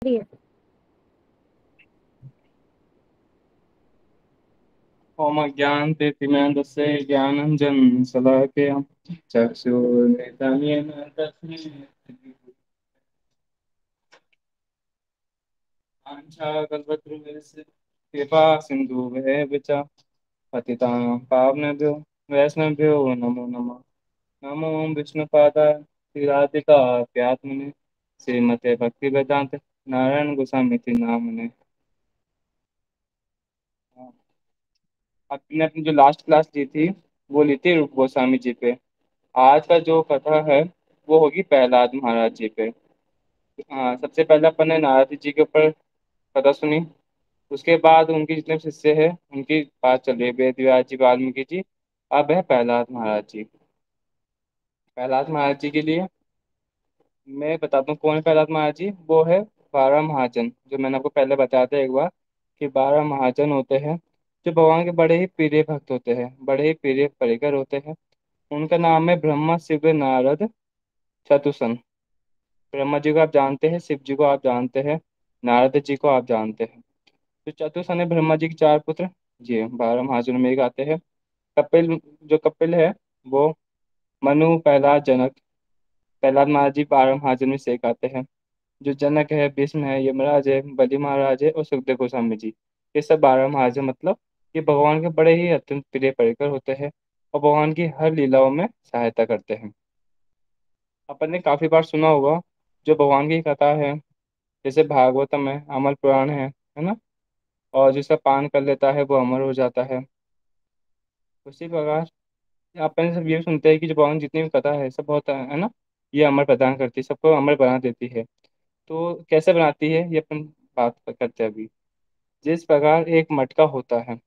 बढ़िया। ओम ज्ञानतीर्थमेन्दस्य ज्ञानञ्जन शलाकया चक्षुर्मिलितं तस्मै वाञ्छाकल्पतरुभ्यश्च कृपा सिन्धुभ्यः च पतितानां पावनेभ्यो वैष्णवेभ्यो नमो नमः। नमो विष्णुपादाय श्रीराधिकाप्यात्मने श्रीमते भक्तिवेदांत नारायण गोस्वामी नामने। आपने अपनी जो लास्ट क्लास ली थी वो ली थी रूप गोस्वामी जी पे। आज का जो कथा है वो होगी प्रहलाद महाराज जी पे। हाँ, सबसे पहले अपन ने नारद जी के ऊपर कथा सुनी। उसके बाद उनके जितने शिष्य हैं उनकी बात चल रही है, वेद व्यास जी, वाल्मीकि जी। अब है प्रहलाद महाराज जी। प्रहलाद महाराज जी के लिए मैं बताता हूँ कौन है प्रहलाद महाराज जी। वो है 12 महाजन, जो मैंने आपको पहले बताया था एक बार कि 12 महाजन होते हैं जो भगवान के बड़े ही प्रिय भक्त होते हैं, बड़े ही प्रिय परिकर होते हैं। उनका नाम है ब्रह्मा शिव नारद चतुसन। ब्रह्मा जी को आप जानते हैं, शिव जी को आप जानते हैं, नारद जी को आप जानते हैं। तो चतुसन है ब्रह्मा जी के चार पुत्र। जी 12 महाजनों में एक आते हैं। कपिल, जो कपिल है वो मनु, प्रहलाद, जनक। प्रहलाद महाराज जी 12 महाजन में से एक आते हैं। जो जनक है, भीष्म है, यमराज है, बलि महाराज है और सुखदेव गोस्वामी जी। ये सब 12 महाजन मतलब ये भगवान के बड़े ही अत्यंत प्रिय परिकर होते हैं और भगवान की हर लीलाओं में सहायता करते हैं। अपन ने काफी बार सुना होगा जो भगवान की कथा है, जैसे भागवतम है, अमर पुराण है ना। और जिसका पान कर लेता है वो अमर हो जाता है। उसी प्रकार अपन सब ये सुनते हैं कि जो भगवान जितनी भी कथा है सब बहुत है ना, ये अमर प्रदान करती है, सबको अमर बना देती है। तो कैसे बनाती है ये अपन बात करते हैं अभी। जिस प्रकार एक मटका होता है,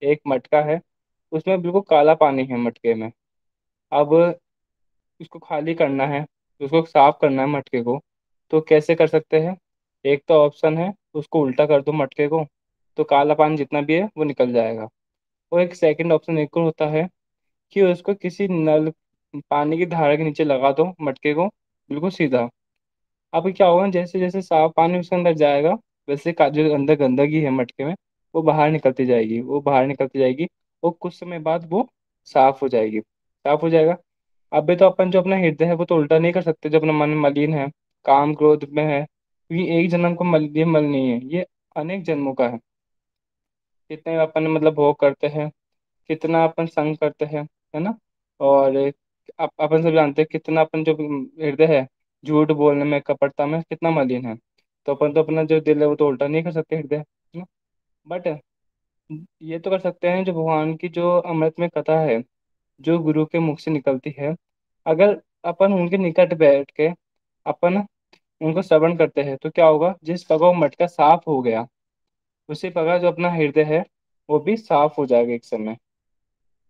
एक मटका है, उसमें बिल्कुल काला पानी है मटके में। अब उसको खाली करना है, उसको साफ करना है मटके को। तो कैसे कर सकते हैं? एक तो ऑप्शन है उसको उल्टा कर दो मटके को, तो काला पानी जितना भी है वो निकल जाएगा। और एक सेकंड ऑप्शन एक और होता है कि उसको किसी नल, पानी की धारा के नीचे लगा दो मटके को, बिल्कुल सीधा। अब क्या होगा, जैसे जैसे साफ पानी उसके अंदर जाएगा वैसे जो अंदर गंदगी है मटके में वो बाहर निकलती जाएगी, वो बाहर निकलती जाएगी। और कुछ समय बाद वो साफ हो जाएगी, साफ हो जाएगा। अबे तो अपन जो अपना हृदय है वो तो उल्टा नहीं कर सकते, जो अपना मन मलिन है, काम क्रोध में है, क्योंकि एक जन्म का मल, ये मल नहीं है, ये अनेक जन्मों का है। कितने अपन मतलब भोग करते हैं, कितना अपन संग करते हैं, है ना। और अपन सब जानते हैं कितना अपन जो हृदय है, झूठ बोलने में, कपटता में कितना मलिन है। तो अपन तो अपना जो दिल है वो तो उल्टा नहीं कर सकते हृदय, है ना। बट ये तो कर सकते हैं, जो भगवान की जो अमृत में कथा है, जो गुरु के मुख से निकलती है, अगर अपन उनके निकट बैठ के अपन उनको श्रवण करते हैं तो क्या होगा, जिस प्रकार वो मटका साफ हो गया उसी प्रकार जो अपना हृदय है वो भी साफ हो जाएगा एक समय।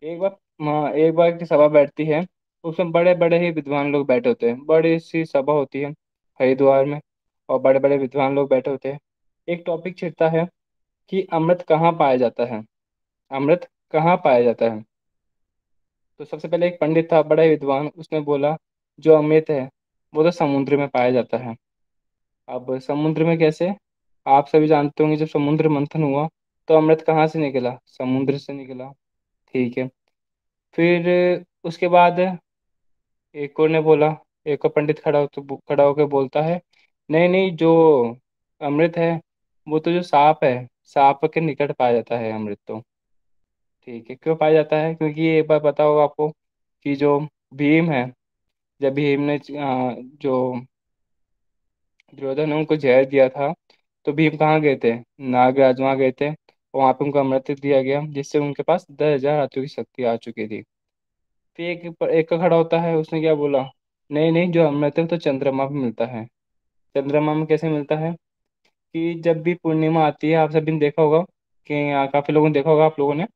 एक बार, हाँ, एक बार की सभा बैठती है, उसमें बड़े बड़े ही विद्वान लोग बैठे होते हैं, बड़ी सी सभा होती है हरिद्वार में। और बड़े बड़े विद्वान लोग बैठे होते हैं। एक टॉपिक छिड़ता है कि अमृत कहाँ पाया जाता है, अमृत कहाँ पाया जाता है। तो सबसे पहले एक पंडित था, बड़ा ही विद्वान, उसने बोला जो अमृत है वो तो समुद्र में पाया जाता है। अब समुद्र में कैसे? आप सभी जानते होंगे जब समुद्र मंथन हुआ तो अमृत कहाँ से निकला? समुद्र से निकला। ठीक है। फिर उसके बाद एक और ने बोला, एक और पंडित खड़ा होकर बोलता है, नहीं नहीं, जो अमृत है वो तो जो सांप है, सांप के निकट पाया जाता है अमृत तो। ठीक है, क्यों पाया जाता है? क्योंकि ये एक बार पता होगा आपको कि जो भीम है, जब भीम ने जो दुर्योधन ने उनको जहर दिया था, तो भीम कहाँ गए थे? नागराज वहाँ गए थे, और वहाँ पे उनको अमृत दिया गया जिससे उनके पास 10,000 हाथियों की शक्ति आ चुकी थी। फिर एक का खड़ा होता है, उसने क्या बोला, नहीं नहीं, जो अमृत है वो तो चंद्रमा में मिलता है। चंद्रमा में कैसे मिलता है? कि जब भी पूर्णिमा आती है, आप सभी ने देखा होगा कि काफी लोगों ने देखा होगा आप लोगों ने,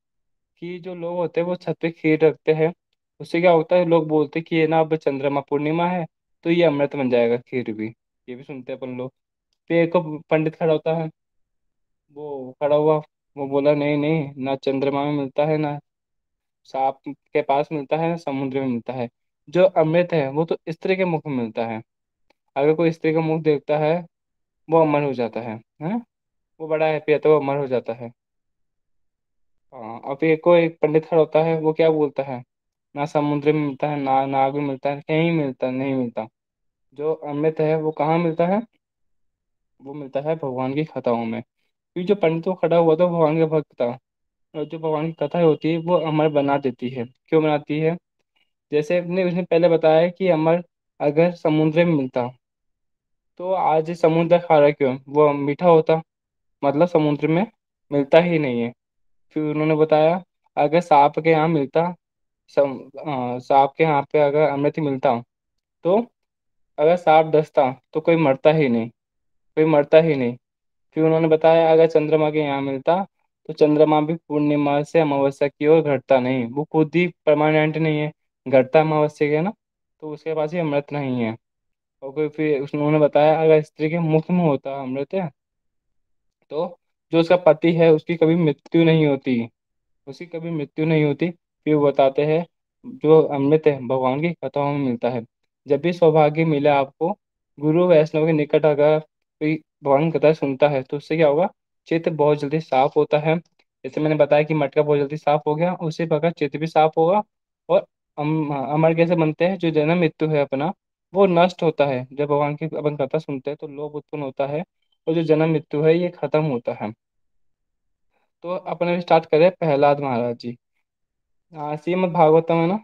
कि जो लोग होते हैं वो छत पे खीर रखते हैं। उससे क्या होता है, लोग बोलते हैं कि ये ना अब चंद्रमा पूर्णिमा है तो ये अमृत बन जाएगा, खीर भी। ये भी सुनते हैं अपन लोग। फिर एक को पंडित खड़ा होता है, वो खड़ा हुआ, वो बोला नहीं नहीं, ना चंद्रमा में मिलता है, ना सांप के पास मिलता है, ना समुद्र में मिलता है। जो अमृत है वो तो स्त्री के मुख में मिलता है। अगर कोई स्त्री का मुख देखता है वो अमर हो जाता है। वो बड़ा हैप्पी रहता है, वो अमर हो जाता है। हाँ, अब एक को एक पंडित खड़ा होता है, वो क्या बोलता है, ना समुद्र में मिलता है, ना नाग में मिलता है, कहीं मिलता नहीं मिलता। जो अमृत है वो कहाँ मिलता है, वो मिलता है भगवान की कथाओं में। क्योंकि जो पंडित वो खड़ा हुआ था वो भगवान का भक्त था। और जो भगवान की कथा होती है वो अमर बना देती है। क्यों बनाती है? जैसे अपने उसने पहले बताया कि अमर अगर समुद्र में मिलता तो आज समुद्र खारा क्यों, वो मीठा होता, मतलब समुद्र में मिलता ही नहीं है। फिर उन्होंने बताया अगर सांप के यहाँ मिलता, सांप के यहाँ पे अगर अमृत मिलता तो अगर सांप डसता तो कोई मरता ही नहीं, कोई मरता ही नहीं। फिर उन्होंने बताया अगर चंद्रमा के यहाँ मिलता तो चंद्रमा भी पूर्णिमा से अमावस्या की ओर घटता नहीं, वो खुद ही परमानेंट नहीं है, घटता अमावस्या के ना, तो उसके पास ही अमृत नहीं है। और कोई फिर उन्होंने बताया अगर स्त्री के मुख में होता अमृत है तो जो उसका पति है उसकी कभी मृत्यु नहीं होती, उसकी कभी मृत्यु नहीं होती। फिर वो बताते हैं जो अमृत है भगवान की कथाओं में मिलता है। जब भी सौभाग्य मिले आपको, गुरु वैष्णव के निकट अगर कोई भगवान की कथा सुनता है तो उससे क्या होगा, चित्त बहुत जल्दी साफ होता है। जैसे मैंने बताया कि मटका बहुत जल्दी साफ हो गया, उसी प्रकार चित्त भी साफ होगा। और अमर कैसे बनते हैं, जो जन्म मृत्यु है अपना वो नष्ट होता है। जब भगवान की अपन कथा सुनते हैं तो लोभ उत्पन्न होता है, और जो जन्म मृत्यु है ये खत्म होता है। तो अपने स्टार्ट करें प्रहलाद महाराज जी। श्रीमद् भागवतम है ना,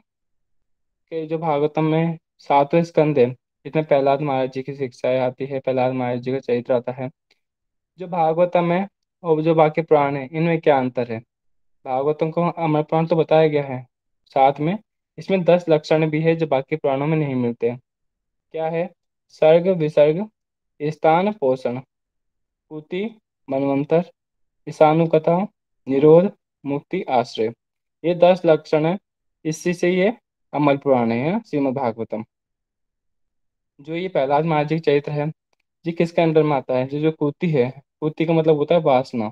कि जो भागवतम में सातवें स्कंद है, इसमें प्रहलाद महाराज जी की शिक्षाएं आती है, प्रहलाद महाराज जी का चरित्र आता है। जो भागवतम है और जो बाकी पुराण है इनमें क्या अंतर है? भागवतम को अमर पुराण तो बताया गया है, साथ में इसमें 10 लक्षण भी है जो बाकी पुराणों में नहीं मिलते हैं। क्या है? सर्ग विसर्ग, स्थान पोषण, पूति, मनवंतर, ईशानुकथा, निरोध, मुक्ति, आश्रय। ये 10 लक्षण है, इसी से ये अमल पुराण है श्रीमद् भागवतम। जो ये प्रहलाद महाराज जी का चरित्र है, ये किसके अंडर में आता है? जो जो पूती है, पूती का मतलब होता है वासना।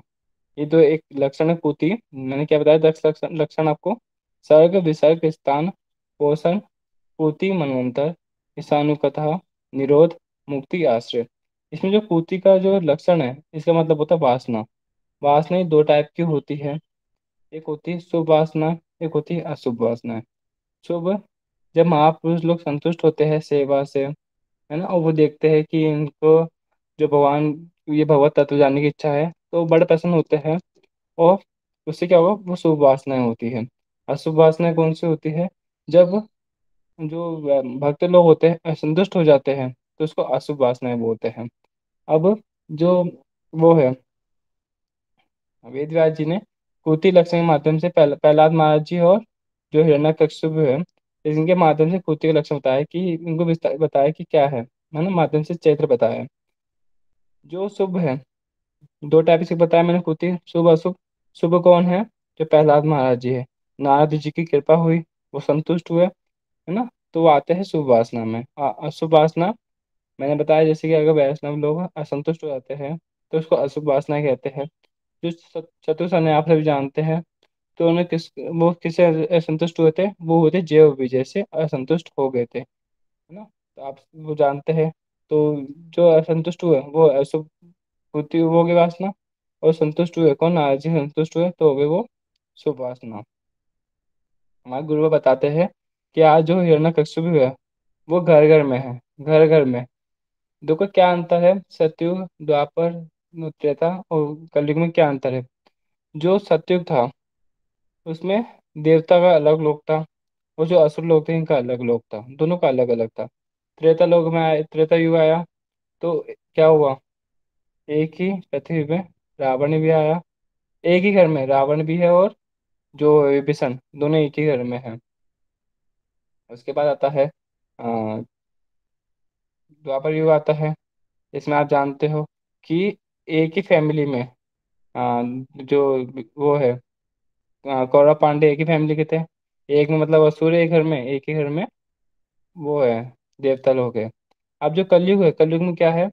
ये तो एक लक्षण है पूती। मैंने क्या बताया, 10 लक्षण लक्षण आपको, सर्ग विसर्ग स्थान पोषण पूति मनवंतर ईशानुकथा निरोध मुक्ति आश्रय। इसमें जो पूती का जो लक्षण है इसका मतलब होता है वासना। वासना ही दो टाइप की होती है, एक होती है शुभ वासना, एक होती है अशुभ वासना। शुभ, जब महापुरुष लोग संतुष्ट होते हैं सेवा से, है ना, और वो देखते हैं कि इनको जो भगवान, ये भगवत तत्व जानने की इच्छा है तो वो बड़े प्रसन्न होते हैं। और उससे क्या होगा, वो शुभ वासनाएं होती है। अशुभ वासनाएं कौन सी होती है? जब जो भक्त लोग होते हैं असंतुष्ट हो जाते हैं तो उसको अशुभ वासनाएं बोलते हैं। अब जो वो है, वेद व्यास जी ने कुति लक्षण के माध्यम से प्रहलाद महाराज जी और जो हिरण्यकश्यप है इनके माध्यम से कुति का लक्षण बताया, कि इनको बताया कि क्या है ना, माध्यम से चैत्र बताया है। जो शुभ है, दो टाइप से बताया मैंने, कुति शुभ अशुभ। शुभ कौन है? जो प्रहलाद महाराज जी है, नारद जी की कृपा हुई, वो संतुष्ट हुए, है ना, तो वो आते हैं शुभ वासना में। अशुभ वासना मैंने बताया, जैसे कि अगर वैष्णव लोग असंतुष्ट हो जाते हैं तो उसको अशुभ वासना कहते हैं। जो चतुर सन्यास भी जानते हैं, तो उन्हें वो किससे असंतुष्ट हुए थे? वो हुए थे जैव विजय से असंतुष्ट हो गए थे, है ना। तो आप वो जानते हैं। तो जो असंतुष्ट हुए वो अशुभ बुद्धि हो गई वासना, और संतुष्ट हुए कौन? नारद जी संतुष्ट हुए तो हो गए वो शुभ वासना। हमारे गुरु बताते हैं कि आज जो हिरण्यकश्यप है वो घर घर में है, घर घर में। देखो क्या अंतर है सतयुग द्वापर त्रेता और कलयुग में, क्या अंतर है? जो सतयुग था उसमें देवता का अलग लोक था, और जो असुर लोग थे इनका अलग लोक था, दोनों का अलग अलग था। त्रेता लोक में आया, त्रेता युग आया तो क्या हुआ, एक ही पृथ्वी में रावण भी आया, एक ही घर में रावण भी है और जो विभीषण, दोनों एक ही घर में है। उसके बाद आता है द्वापर युग आता है। इसमें आप जानते हो कि एक ही फैमिली में जो वो है, कौरव पांडे एक ही फैमिली के थे। एक में मतलब असुर एक घर में, एक ही घर में वो है देवता लोग है। अब जो कलयुग है, कलयुग में क्या है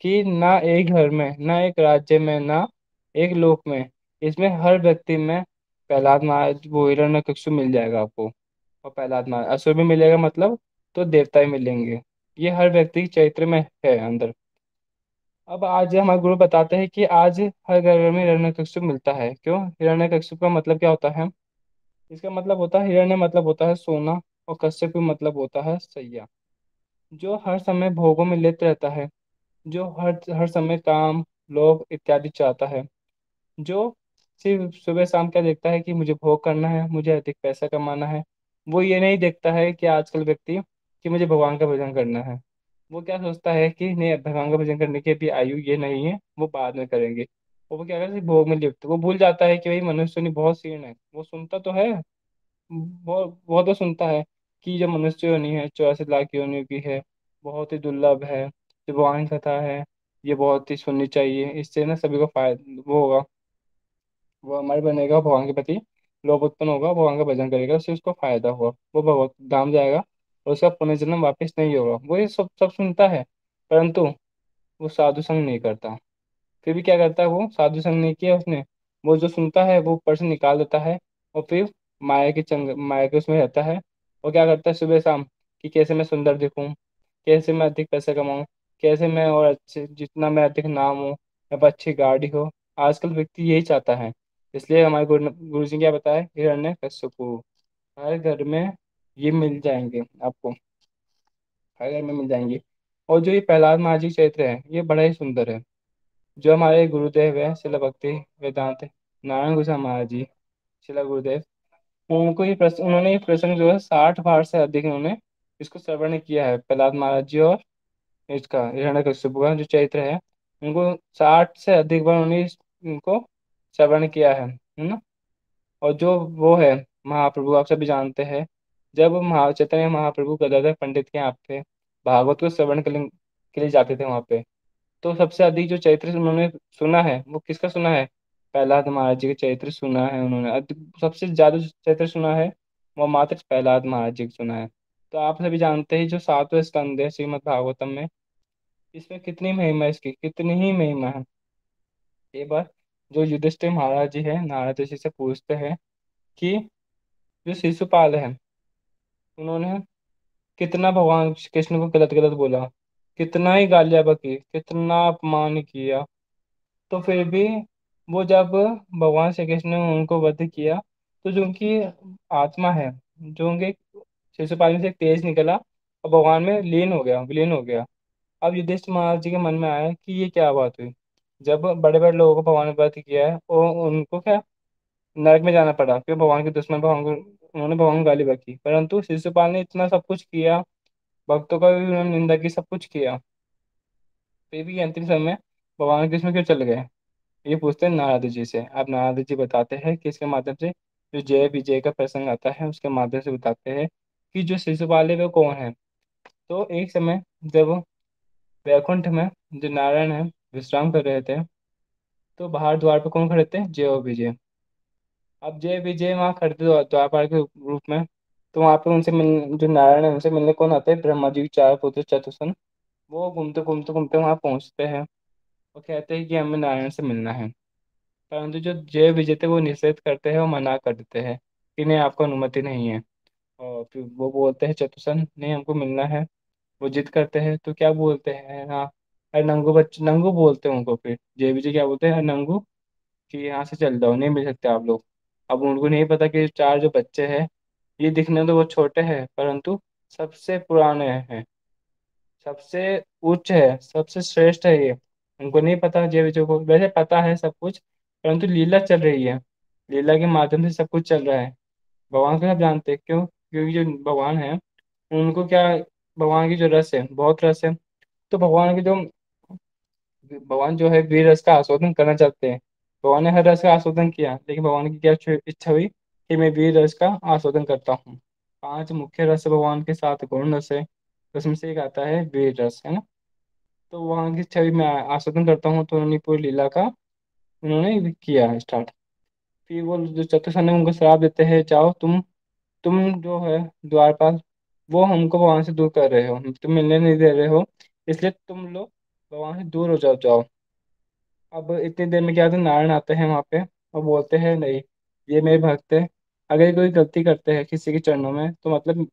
कि ना एक घर में, ना एक राज्य में, ना एक लोक में, इसमें हर व्यक्ति में प्रहलाद महाराज वो हिरण्यकश्यप मिल जाएगा आपको। और प्रहलाद महाराज असुर भी मिलेगा मतलब, तो देवता ही मिलेंगे। ये हर व्यक्ति के चरित्र में है अंदर। अब आज हमारे गुरु बताते हैं कि आज हर घर में हिरण्यकश्यप मिलता है। क्यों? हिरण्यकश्यप का मतलब क्या होता है? इसका मतलब होता है, हिरण्य मतलब होता है सोना, और कश्यप का मतलब होता है सैया। जो हर समय भोगों में लिप्त रहता है, जो हर हर समय काम, लोभ इत्यादि चाहता है, जो सिर्फ सुबह शाम क्या देखता है कि मुझे भोग करना है, मुझे अधिक पैसा कमाना है। वो ये नहीं देखता है कि आजकल व्यक्ति कि मुझे भगवान का भजन करना है। वो क्या सोचता है कि नहीं, भगवान का भजन करने की अभी आयु ये नहीं है, वो बाद में करेंगे। और वो क्या करता है, भोग में लिप्त। वो भूल जाता है कि भाई मनुष्य नहीं बहुत सीन है। वो सुनता तो है, वो तो सुनता है कि जो मनुष्य योनि है 84 लाख योनियों की है, बहुत ही दुर्लभ है। जो भगवान की कथा है ये बहुत ही सुननी चाहिए, इससे ना सभी को फायदा वो होगा, वो हमारे बनेगा, भगवान के प्रति लोभ उत्पन्न होगा, भगवान का भजन करेगा, उससे उसको फायदा होगा, वो भगवत धाम जाएगा और उसका पुनर्जन्म वापस नहीं होगा। वो ये सब सब सुनता है, परंतु वो साधु संग नहीं करता। फिर भी क्या करता है, वो साधु संग नहीं किया उसने, वो जो सुनता है वो ऊपर से निकाल देता है, और फिर माया के उसमें रहता है। और क्या करता है सुबह शाम, कि कैसे मैं सुंदर दिखूं, कैसे मैं अधिक पैसे कमाऊं, कैसे मैं और अच्छे, जितना मैं अधिक नाम हो या फिर अच्छी गाड़ी हो। आजकल व्यक्ति यही चाहता है। इसलिए हमारे गुरु जी क्या बताया, हिरण्य कश्यपु हर घर में ये मिल जाएंगे आपको, हर घर में मिल जाएंगे। और जो ये प्रहलाद महाराज जी चरित्र है ये बड़ा ही सुंदर है। जो हमारे गुरुदेव है शिला भक्ति वेदांत नारायण गोसाई महाराज जी, शिला गुरुदेव, उन्होंने ये प्रसंग जो है 60 बार से अधिक उन्होंने इसको श्रवण किया है। प्रहलाद महाराज जी और इसका हिरण्यकश्यप का जो चरित्र है, उनको 60 से अधिक बार उन्होंने इनको श्रवण किया है ना। और जो वो है महाप्रभु, आप सभी जानते हैं, जब चैतन्य महाप्रभु गदाधर पंडित के यहाँ पे भागवत को श्रवण के लिए जाते थे वहाँ पे, तो सबसे अधिक जो चरित्र उन्होंने सुना है वो किसका सुना है? प्रहलाद महाराज जी के चरित्र सुना है उन्होंने। सबसे ज्यादा जो चरित्र सुना है वो मात्र प्रहलाद महाराज जी का सुना है। तो आप सभी जानते हैं जो सातवें स्कंद है श्रीमद् भागवतम में, इसमें कितनी महिमा है, इसकी कितनी ही महिमा है। एक बार जो युधिष्ठिर महाराज जी है नारद ऋषि से पूछते हैं कि जो शिशुपाल है उन्होंने कितना भगवान कृष्ण को गलत गलत बोला, कितना ही गालियां बकी, कितना अपमान किया, तो फिर भी वो जब भगवान श्री कृष्ण ने उनको वध किया, तो जो उनकी आत्मा है, जो उनके शिशुपाल में से एक तेज निकला और भगवान में लीन हो गया, विलीन हो गया। अब युधिष्ठिर महाराज जी के मन में आया कि ये क्या बात हुई, जब बड़े बड़े लोगों को भगवान ने वध किया है और उनको क्या नरक में जाना पड़ा, क्यों? भगवान के दुश्मन भगवान को, उन्होंने भगवान को गाली बकी, परंतु शिशुपाल ने इतना सब कुछ किया, भक्तों का भी उन्होंने निंदा की, सब कुछ किया, फिर भी अंतिम समय में भगवान कृष्ण क्यों चले गए? ये पूछते हैं नारद जी से। अब नारद जी बताते हैं कि इसके माध्यम से जो जय विजय का प्रसंग आता है उसके माध्यम से बताते हैं कि जो शिशुपाल है वो कौन है। तो एक समय जब वैकुंठ में जो नारायण है विश्राम कर रहे थे, तो बाहर द्वार पे कौन खड़े थे? जय और विजय। अब जय विजय वहाँ खड़े थे द्वारपाल के रूप में। तो वहाँ पे उनसे मिल जो नारायण है उनसे मिलने कौन आते हैं? ब्रह्मा जी के 4 पुत्र चतुसन। वो घूमते घूमते घूमते वहाँ पहुँचते हैं और कहते हैं कि हमें नारायण से मिलना है। परंतु जो जय विजय थे वो निषेध करते हैं और मना कर देते हैं कि नहीं, आपको अनुमति नहीं है। और फिर वो बोलते हैं चतुसन नहीं, हमको मिलना है। वो जिद करते हैं तो क्या बोलते हैं, हाँ, अरे नंगू बच्चे, नंगू बोलते हैं उनको। फिर जय विजय क्या बोलते हैं, अरे नंगू, कि यहाँ से चल जाओ, नहीं मिल सकते आप लोग। अब उनको नहीं पता कि 4 जो बच्चे हैं ये दिखने में तो वो छोटे हैं, परंतु सबसे पुराने हैं, सबसे उच्च है, सबसे श्रेष्ठ है ये। उनको नहीं पता, जय विजय को वैसे पता है सब कुछ, परंतु लीला चल रही है, लीला के माध्यम से सब कुछ चल रहा है। भगवान को सब जानते हैं, क्यों? क्योंकि जो भगवान है उनको क्या, भगवान की जो रस है बहुत रस है। तो भगवान की जो भगवान जो है वीर रस का आस्वादन करना चाहते हैं। भगवान ने हर रस का आस्वादन किया, लेकिन भगवान की क्या इच्छा हुई कि मैं वीर रस का आस्वादन करता हूँ। 5 मुख्य रस है भगवान के, 7 गौण रस है, उसमें से एक आता है वीर रस, है ना। तो वहाँ की छवि में आस्वादन करता हूँ, तो उन्होंने पूरी लीला का उन्होंने किया स्टार्ट। फिर वो जो चतुर्सन है उनको श्राप देते हैं, जाओ तुम जो है द्वारपाल, वो हमको भगवान से दूर कर रहे हो, तुम मिलने नहीं दे रहे हो, इसलिए तुम लोग भगवान से दूर हो जाओ, जाओ। अब इतनी देर में क्या होता है, नारायण आते हैं वहाँ पे और बोलते हैं नहीं, ये मेरे भक्त है, अगर कोई गलती करते हैं किसी के चरणों में तो मतलब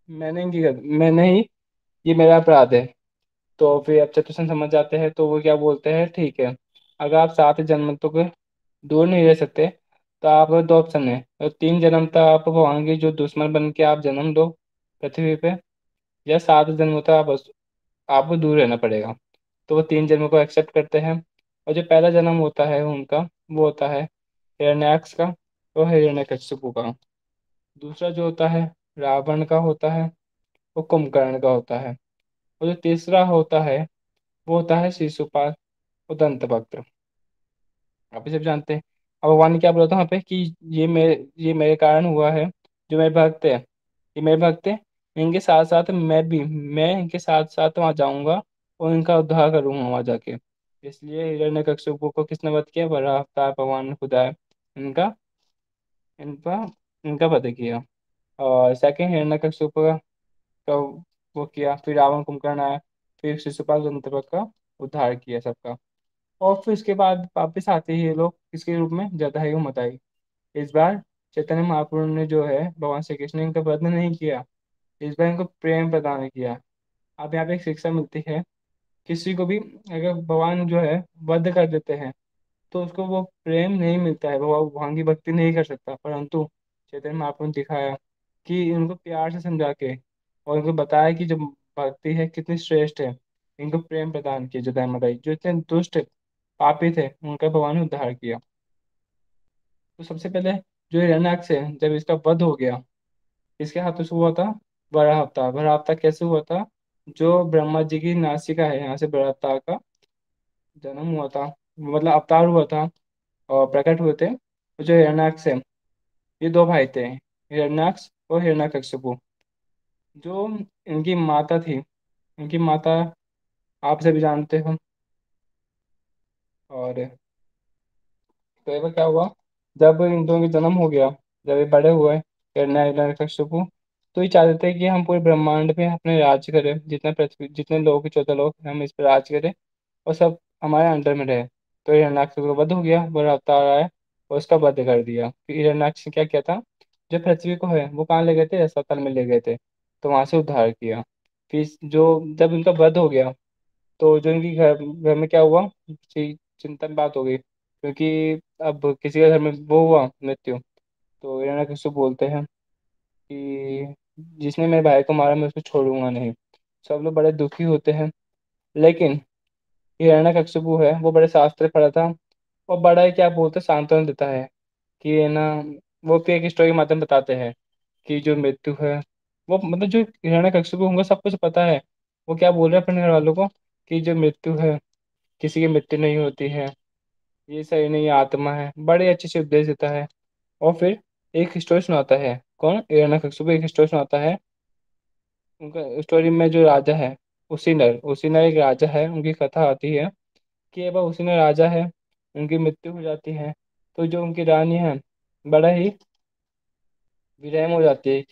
मैंने ही ये मेरा अपराध है। तो फिर अब चतुर्सेन समझ जाते हैं, तो वो क्या बोलते हैं, ठीक है, अगर आप 7 जन्म तक दूर नहीं रह सकते तो आप 2 ऑप्शन है, तो 3 जन्म तक आप भगवान के जो दुश्मन बन के आप जन्म लो पृथ्वी पे, या 7 जन्म तक आपको दूर रहना पड़ेगा। तो वो 3 जन्मों को एक्सेप्ट करते हैं। और जो पहला जन्म होता है उनका, वो होता है हिरण्याक्ष का और हिरण्यकशिपु का। दूसरा जो होता है रावण का होता है, वो कुंभकर्ण का होता है। और जो तीसरा होता है वो होता है शिशुपाल और दंतवक्र। आप ये सब जानते हैं। अब भगवान ने क्या बोला था वहाँ पे कि ये मेरे कारण हुआ है, जो मेरे भक्त है, ये मेरे भक्त है, इनके साथ साथ मैं इनके साथ साथ वहाँ जाऊंगा और इनका उद्धार करूंगा वहाँ जाके। इसलिए हिरण्यकशिपु को किसने वध किया, बड़ा अवतार भगवान ने खुदा है, इनका इनका इनका वध किया। और सेकंड हिरण्यकशिपु का वो किया, फिर रावण कुंभकर्ण आया, फिर शिशुपाल दंतवक्र का उद्धार किया सबका। और फिर उसके बाद वापिस आते ही ये लोग किसके रूप में, जटायु मताई। इस बार चैतन्य महाप्रभु ने जो है भगवान श्री कृष्ण ने इनका वध नहीं किया, इस बार इनको प्रेम प्रदान किया। अब यहाँ पे एक शिक्षा मिलती है, किसी को भी अगर भगवान जो है वध कर देते हैं तो उसको वो प्रेम नहीं मिलता है, वो भगवान की भक्ति नहीं कर सकता। परंतु चैतन्य महाप्रभु ने दिखाया कि उनको प्यार से समझा के और उनको बताया कि जो भक्ति है कितनी श्रेष्ठ है, इनको प्रेम प्रदान किया। जो दयामदाई जो इतने दुष्ट पापी थे उनका भगवान ने उद्धार किया। तो सबसे पहले जो हिरण्याक्ष है, जब इसका वध हो गया, इसके हाथों से हुआ था बड़ा अवतार। बड़ा अवतार कैसे हुआ था, जो ब्रह्मा जी की नासिका है, यहाँ से बड़ा अवतार का जन्म हुआ था, मतलब अवतार हुआ था और प्रकट हुए थे। तो जो हिरण्याक्ष है, ये 2 भाई थे, हिरण्याक्ष और हिरण्यकशिपु। जो इनकी माता थी, इनकी माता आप सभी जानते हो। और तो एक बार क्या हुआ, जब इन दोनों का जन्म हो गया, जब ये बड़े हुए हिरण्यकशिपु, तो ये चाहते थे कि हम पूरे ब्रह्मांड में अपने राज करें, जितने पृथ्वी जितने लोग 14 लोग हम इस पर राज करें और सब हमारे अंडर में रहे। तो हिरण्याक्ष का वध हो गया, बड़ा अवतार आया और उसका वध कर दिया। फिर हिरण्याक्ष ने क्या किया था, जो पृथ्वी को है वो कहाँ ले गए थे, रसातल में ले गए थे, तो वहां से उद्धार किया। फिर जो जब इनका वध हो गया, तो जो इनकी घर घर में क्या हुआ, चिंता में बात हो गई, क्योंकि अब किसी के घर में वो हुआ मृत्यु। तो हिरण्यकशिपु बोलते हैं कि जिसने मेरे भाई को मारा मैं उसको छोड़ूंगा नहीं। सब लोग बड़े दुखी होते हैं। लेकिन हिरण्यकशिपु है वो बड़े शास्त्र पढ़ा था और बड़ा ही क्या बोलते सांत्वना देता है कि है ना, वो फिर एक स्टोरी के माध्यम बताते हैं कि जो मृत्यु है, वो मतलब जो हिरण्यकशिपु उनको सब कुछ पता है। वो क्या बोल रहे हैं अपने घर वालों को कि जो मृत्यु है, किसी की मृत्यु नहीं होती है, ये सही नहीं, आत्मा है, बड़े अच्छे से उपदेश देता है। और फिर एक स्टोरी सुनाता है, कौन, हिरण्यकशिपु एक स्टोरी सुनाता है। उनका स्टोरी में जो राजा है, उसी नर एक राजा है, उनकी कथा आती है कि एक बार उसी नर राजा है, उनकी मृत्यु हो जाती है। तो जो उनकी रानी है, बड़ा ही विरह हो जाती है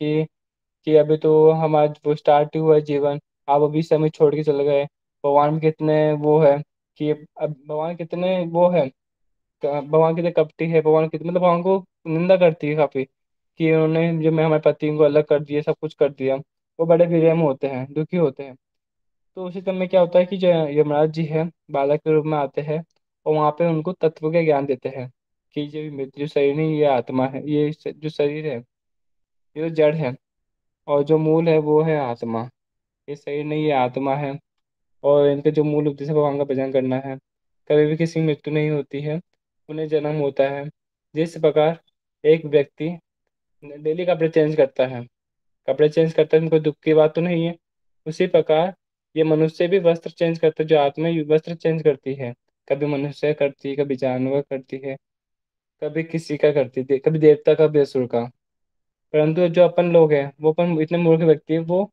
कि अभी तो हमारा वो स्टार्ट ही हुआ है जीवन, आप अभी से हमें छोड़ के चले गए। भगवान भी कितने वो है कि अब भगवान कितने वो है, भगवान कितने कपटी है, भगवान कितने मतलब भगवान को निंदा करती है काफी कि उन्होंने जो मैं हमारे पति को अलग कर दिया, सब कुछ कर दिया। वो बड़े विरह में होते हैं, दुखी होते हैं। तो उसी समय क्या होता है कि जो यमराज जी है बालक के रूप में आते हैं और वहाँ पे उनको तत्व का ज्ञान देते हैं कि जो शरीर नहीं, ये आत्मा है, जो शरीर है ये तो जड़ है, और जो मूल है वो है आत्मा। ये शरीर नहीं, ये आत्मा है। और इनका जो मूल उद्देश्य भगवान का भजन करना है। कभी भी किसी की मृत्यु नहीं होती है, उन्हें जन्म होता है। जिस प्रकार एक व्यक्ति डेली कपड़े चेंज करता है, कपड़े चेंज करता है, कोई दुख की बात तो नहीं है। उसी प्रकार ये मनुष्य भी वस्त्र चेंज करता है, जो आत्मा भी वस्त्र चेंज करती है। कभी मनुष्य करती है, कभी जानवर करती है, कभी किसी का करती है, कभी देवता का, कभी असुर का। परंतु जो अपन लोग हैं, वो अपन इतने मूर्ख व्यक्ति हैं, वो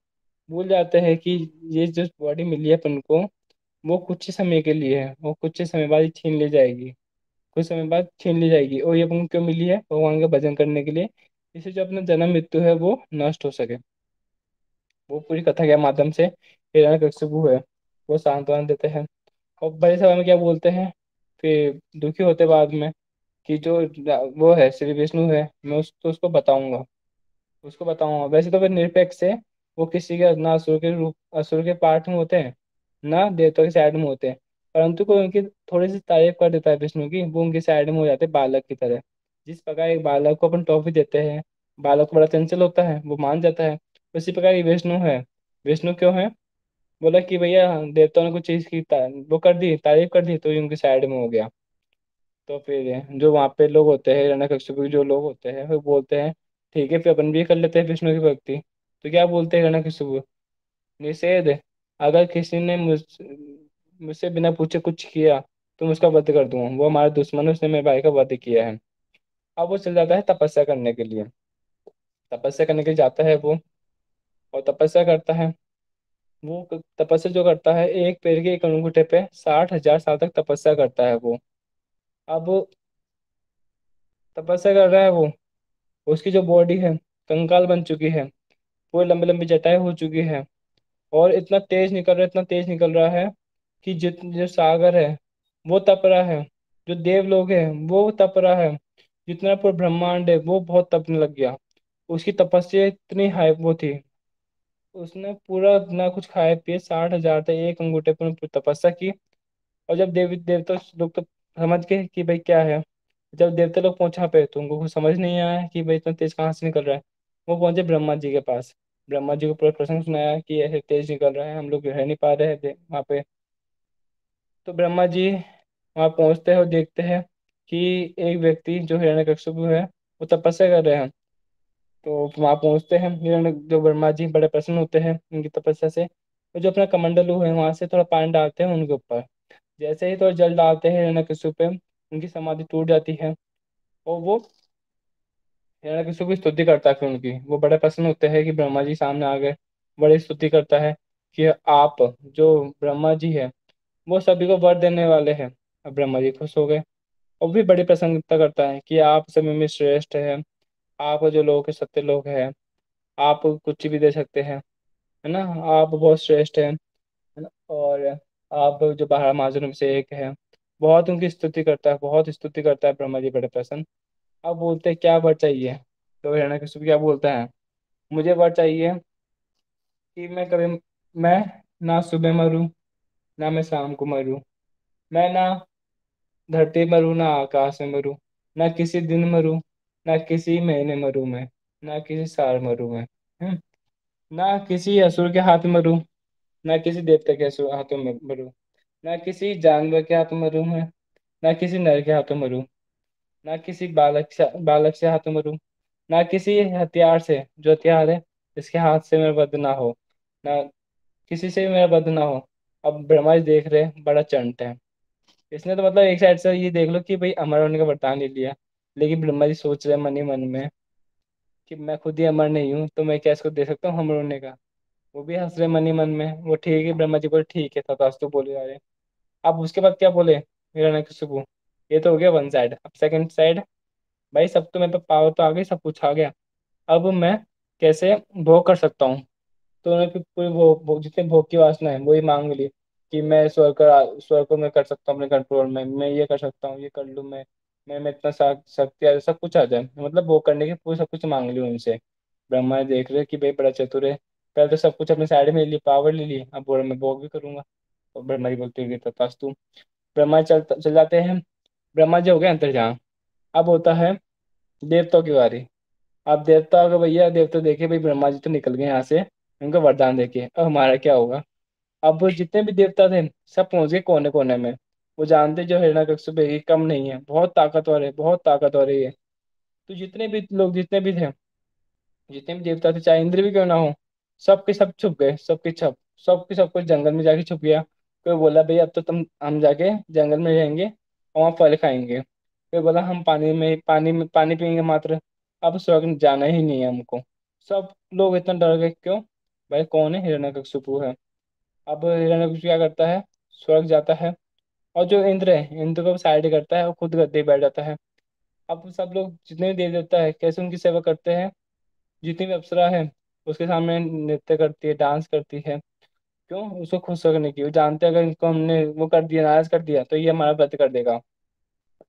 भूल जाते हैं कि ये जो बॉडी मिली है अपन को, वो कुछ ही समय के लिए है, वो कुछ ही समय बाद ही छीन ली जाएगी। कुछ समय बाद छीन ली जाएगी, और ये अपन को क्यों मिली है, भगवान का भजन करने के लिए। इससे जो अपना जन्म मृत्यु है वो नष्ट हो सके। वो पूरी कथा के माध्यम से हिरण्यकशिपु है वो सांत्वना देते हैं। और बड़े सभा में क्या बोलते हैं, फिर दुखी होते बाद में कि जो वो है श्री विष्णु है, मैं उसको बताऊंगा, उसको बताऊंगा। वैसे तो वे निरपेक्ष है, वो किसी के ना असुर के रूप, असुर के पार्ट में होते हैं, ना देवता की साइड में होते हैं। परंतु कोई उनकी थोड़ी सी तारीफ कर देता है विष्णु की, वो उनकी साइड में हो जाते हैं बालक की तरह। जिस प्रकार एक बालक को अपन टॉफी देते हैं, बालक बड़ा चंचल होता है, वो मान जाता है, उसी प्रकार ये विष्णु है। विष्णु क्यों है? बोला कि भैया देवताओं ने कुछ चीज की वो कर दी, तारीफ कर दी, तो ये उनकी साइड में हो गया। तो फिर जो वहाँ पे लोग होते हैं, हिरण्यकशिपु के जो लोग होते हैं, वो बोलते हैं ठीक है फिर अपन भी कर लेते हैं विष्णु की भक्ति। तो क्या बोलते हैं हिरण्यकशिपु? निषेध। अगर किसी ने मुझसे बिना पूछे कुछ किया तो मैं उसका वध कर दूंगा, वो हमारा दुश्मन है, उसने मेरे भाई का वध किया है। अब वो चल जाता है तपस्या करने के लिए। तपस्या करने के लिए जाता है वो, और तपस्या करता है। वो तपस्या जो करता है, एक पेड़ के एक अंगूठे पे 60,000 साल तक तपस्या करता है वो। अब तपस्या कर रहा है वो, उसकी जो बॉडी है कंकाल बन चुकी है, पूरी लंबी लंबी जटाएं हो चुकी है, और इतना तेज निकल रहा है, इतना तेज निकल रहा है कि जो सागर है वो तप रहा है, जो देवलोक है वो तप रहा है, जितना पूरा ब्रह्मांड है वो बहुत तपने लग गया। उसकी तपस्या इतनी हाई वो थी, उसने पूरा ना कुछ खाए पिए 60,000 तक एक अंगूठे पर पूरी तपस्या की। और जब देवी देवता लोग तो समझ गए कि भाई क्या है, जब देवता लोग पहुंचा पे तो उनको कुछ समझ नहीं आया कि भाई इतना तेज कहाँ से निकल रहा है। वो पहुंचे ब्रह्मा जी के पास। ब्रह्मा जी को पूरा प्रसंग सुनाया कि ऐसे तेज निकल रहा है, हम लोग रह नहीं पा रहे हैं वहाँ पे। तो ब्रह्मा जी वहाँ पहुंचते हैं और देखते हैं कि एक व्यक्ति जो हिरण्यकशिपु है वो तपस्या कर रहे हैं। तो वहाँ पहुंचते हैं, हिरण्य जो ब्रह्मा जी बड़े प्रसन्न होते हैं उनकी तपस्या से। और जो अपना कमंडलू है वहां से थोड़ा पानी डालते हैं उनके ऊपर। जैसे ही थोड़ा जल डालते हैं हिरण्यकशिपु पे, उनकी समाधि टूट जाती है। और वो हिरण्यकशिपु की स्तुति करता है, फिर उनकी वो बड़े प्रसन्न होते हैं कि ब्रह्मा जी सामने आ गए। बड़ी स्तुति करता है कि आप जो ब्रह्मा जी है वो सभी को वर देने वाले हैं। अब ब्रह्मा जी खुश हो गए। और भी बड़ी प्रसन्नता करता है कि आप सभी में श्रेष्ठ है, आप जो लोग के सत्य लोग हैं, आप कुछ भी दे सकते हैं, है ना, आप बहुत श्रेष्ठ हैं, है ना। और आप जो बारह महाजनों में से एक है। बहुत उनकी स्तुति करता है, बहुत स्तुति करता है ब्रह्मा जी बड़े प्रसन्न। अब बोलते हैं क्या वर चाहिए? तो हिरण्यकशिपु क्या बोलता है? मुझे वर चाहिए कि मैं ना सुबह मरूं, ना मैं शाम को मरूं, मैं ना धरती मरूं ना आकाश में मरूं, ना किसी दिन मरूं, ना किसी महीने मरूं मैं, ना किसी साल मरूं मैं, हम्म, ना किसी असुर के हाथ में मरूं, ना किसी देवता के हाथों में मरूं, ना किसी जानवर के हाथों में मरूं मैं, ना किसी नर के हाथों में मरूं, ना किसी बालक से हाथों में मरूं, ना किसी हथियार से, जो हथियार है इसके हाथ से मेरा वध ना हो, ना किसी से भी मेरा वध ना हो। अब ब्रह्मा जी देख रहे हैं, बड़ा चंट है। इसने तो मतलब एक साइड से ये देख लो कि भाई अमर होने का वरदान ले लिया, लेकिन ब्रह्मा जी सोच रहे हैं मन ही मन में कि मैं खुद ही अमर नहीं हूँ तो मैं क्या इसको दे सकता हूँ अमर होने का। वो भी हंस रहे मन ही मन में। वो ठीक है, ब्रह्मा जी बोले ठीक है तथास्तु बोले जा रहे। अब उसके बाद क्या बोले हिरण्यकशिपु? ये तो हो गया वन साइड। अब सेकंड साइड, भाई सब तो मेरे पे पावर तो आ गई, सब कुछ आ गया, अब मैं कैसे भोग कर सकता हूँ? तो उन्होंने फिर पूरी जितने भोग की वासना है वही मांग ली कि मैं स्वर्ग को मैं कर सकता हूँ अपने कंट्रोल में, मैं ये कर सकता हूँ, ये कर लूँ मैं इतना शक्ति आ जाए, सब कुछ आ जाए, मतलब भोग करने की पूरी सब कुछ मांग ली उनसे। ब्रह्मा जी देख रहे कि भाई बड़ा चतुर है, पहले तो सब कुछ अपने साइड में ले ली, पावर ले ली, अब बोल मैं भोग भी करूंगा। और ब्रह्मा जी बोलते हैं कि तथास्तु। ब्रह्मा जी चल जाते हैं। ब्रह्मा जी हो गए अंतर्जान। अब होता है देवताओं की बारी। अब देवता हो गए भैया, देवता देखे भाई ब्रह्मा जी तो निकल गए यहाँ से, उनका वरदान देखे, अब हमारा क्या होगा? अब वो जितने भी देवता थे सब पहुंच गए कोने कोने में। वो जानते जो हिरण्यकशिपु है ये कम नहीं है, बहुत ताकतवर है, बहुत ताकतवर है ये। तो जितने भी लोग, जितने भी थे, जितने भी देवता थे, चाहे इंद्र भी क्यों ना हो, सब के सब छुप गए, सबके छप सबके सब कुछ जंगल में जाके छुप गया। कोई बोला भाई अब तो तुम हम जाके जंगल में रहेंगे और वहाँ फल खाएंगे। कोई बोला हम पानी पियेंगे मात्र, अब स्वर्ग जाना ही नहीं है हमको। सब लोग इतना डर गए, क्यों? भाई कौन है? हिरण्यकशिपु है। अब हिरण्यकशिपु क्या करता है? स्वर्ग जाता है। और जो इंद्र है, इंद्र को साइड करता है और खुद गद्दे पे बैठ जाता है। अब सब लोग जितने भी देव देवता है कैसे उनकी सेवा करते हैं, जितनी भी अप्सरा है उसके सामने नृत्य करती है, डांस करती है। क्यों? उसको खुश करने की। वो जानते हैं अगर इनको हमने वो कर दिया, नाराज कर दिया, तो ये हमारा व्रत कर देगा।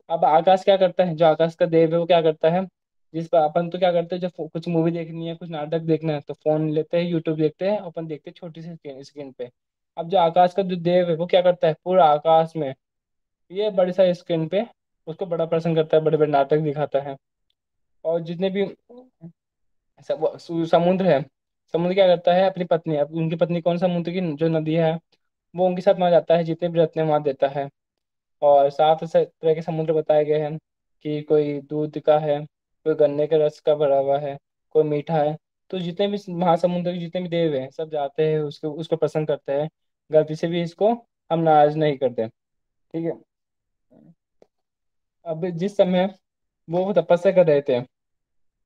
अब आकाश क्या करता है? जो आकाश का देव है वो क्या करता है? जिस पर अपन तो क्या करते हैं, जब कुछ मूवी देखनी है, कुछ नाटक देखना है, तो फोन लेते हैं, यूट्यूब देखते हैं, अपन देखते हैं छोटी सी स्क्रीन पे। अब जो आकाश का जो देव है वो क्या करता है, पूरा आकाश में ये बड़ी सारी स्क्रीन पे उसको बड़ा प्रसन्न करता है, बड़े बड़े नाटक दिखाता है। और जितने भी समुद्र है, समुद्र क्या करता है, अपनी पत्नी, अब उनकी पत्नी कौन, समुद्र की जो नदी है वो उनके साथ वहां जाता है, जितने भी रत्न वहां देता है। और सात तरह के समुद्र बताए गए हैं कि कोई दूध का है, कोई गन्ने के रस का भरा हुआ है, कोई मीठा है। तो जितने भी महासमुद्र के जितने भी देव हैं सब जाते हैं उसको उसको पसंद करते हैं। गलती से भी इसको हम नाराज नहीं करते। ठीक है। अब जिस समय वो तपस्या कर रहे थे,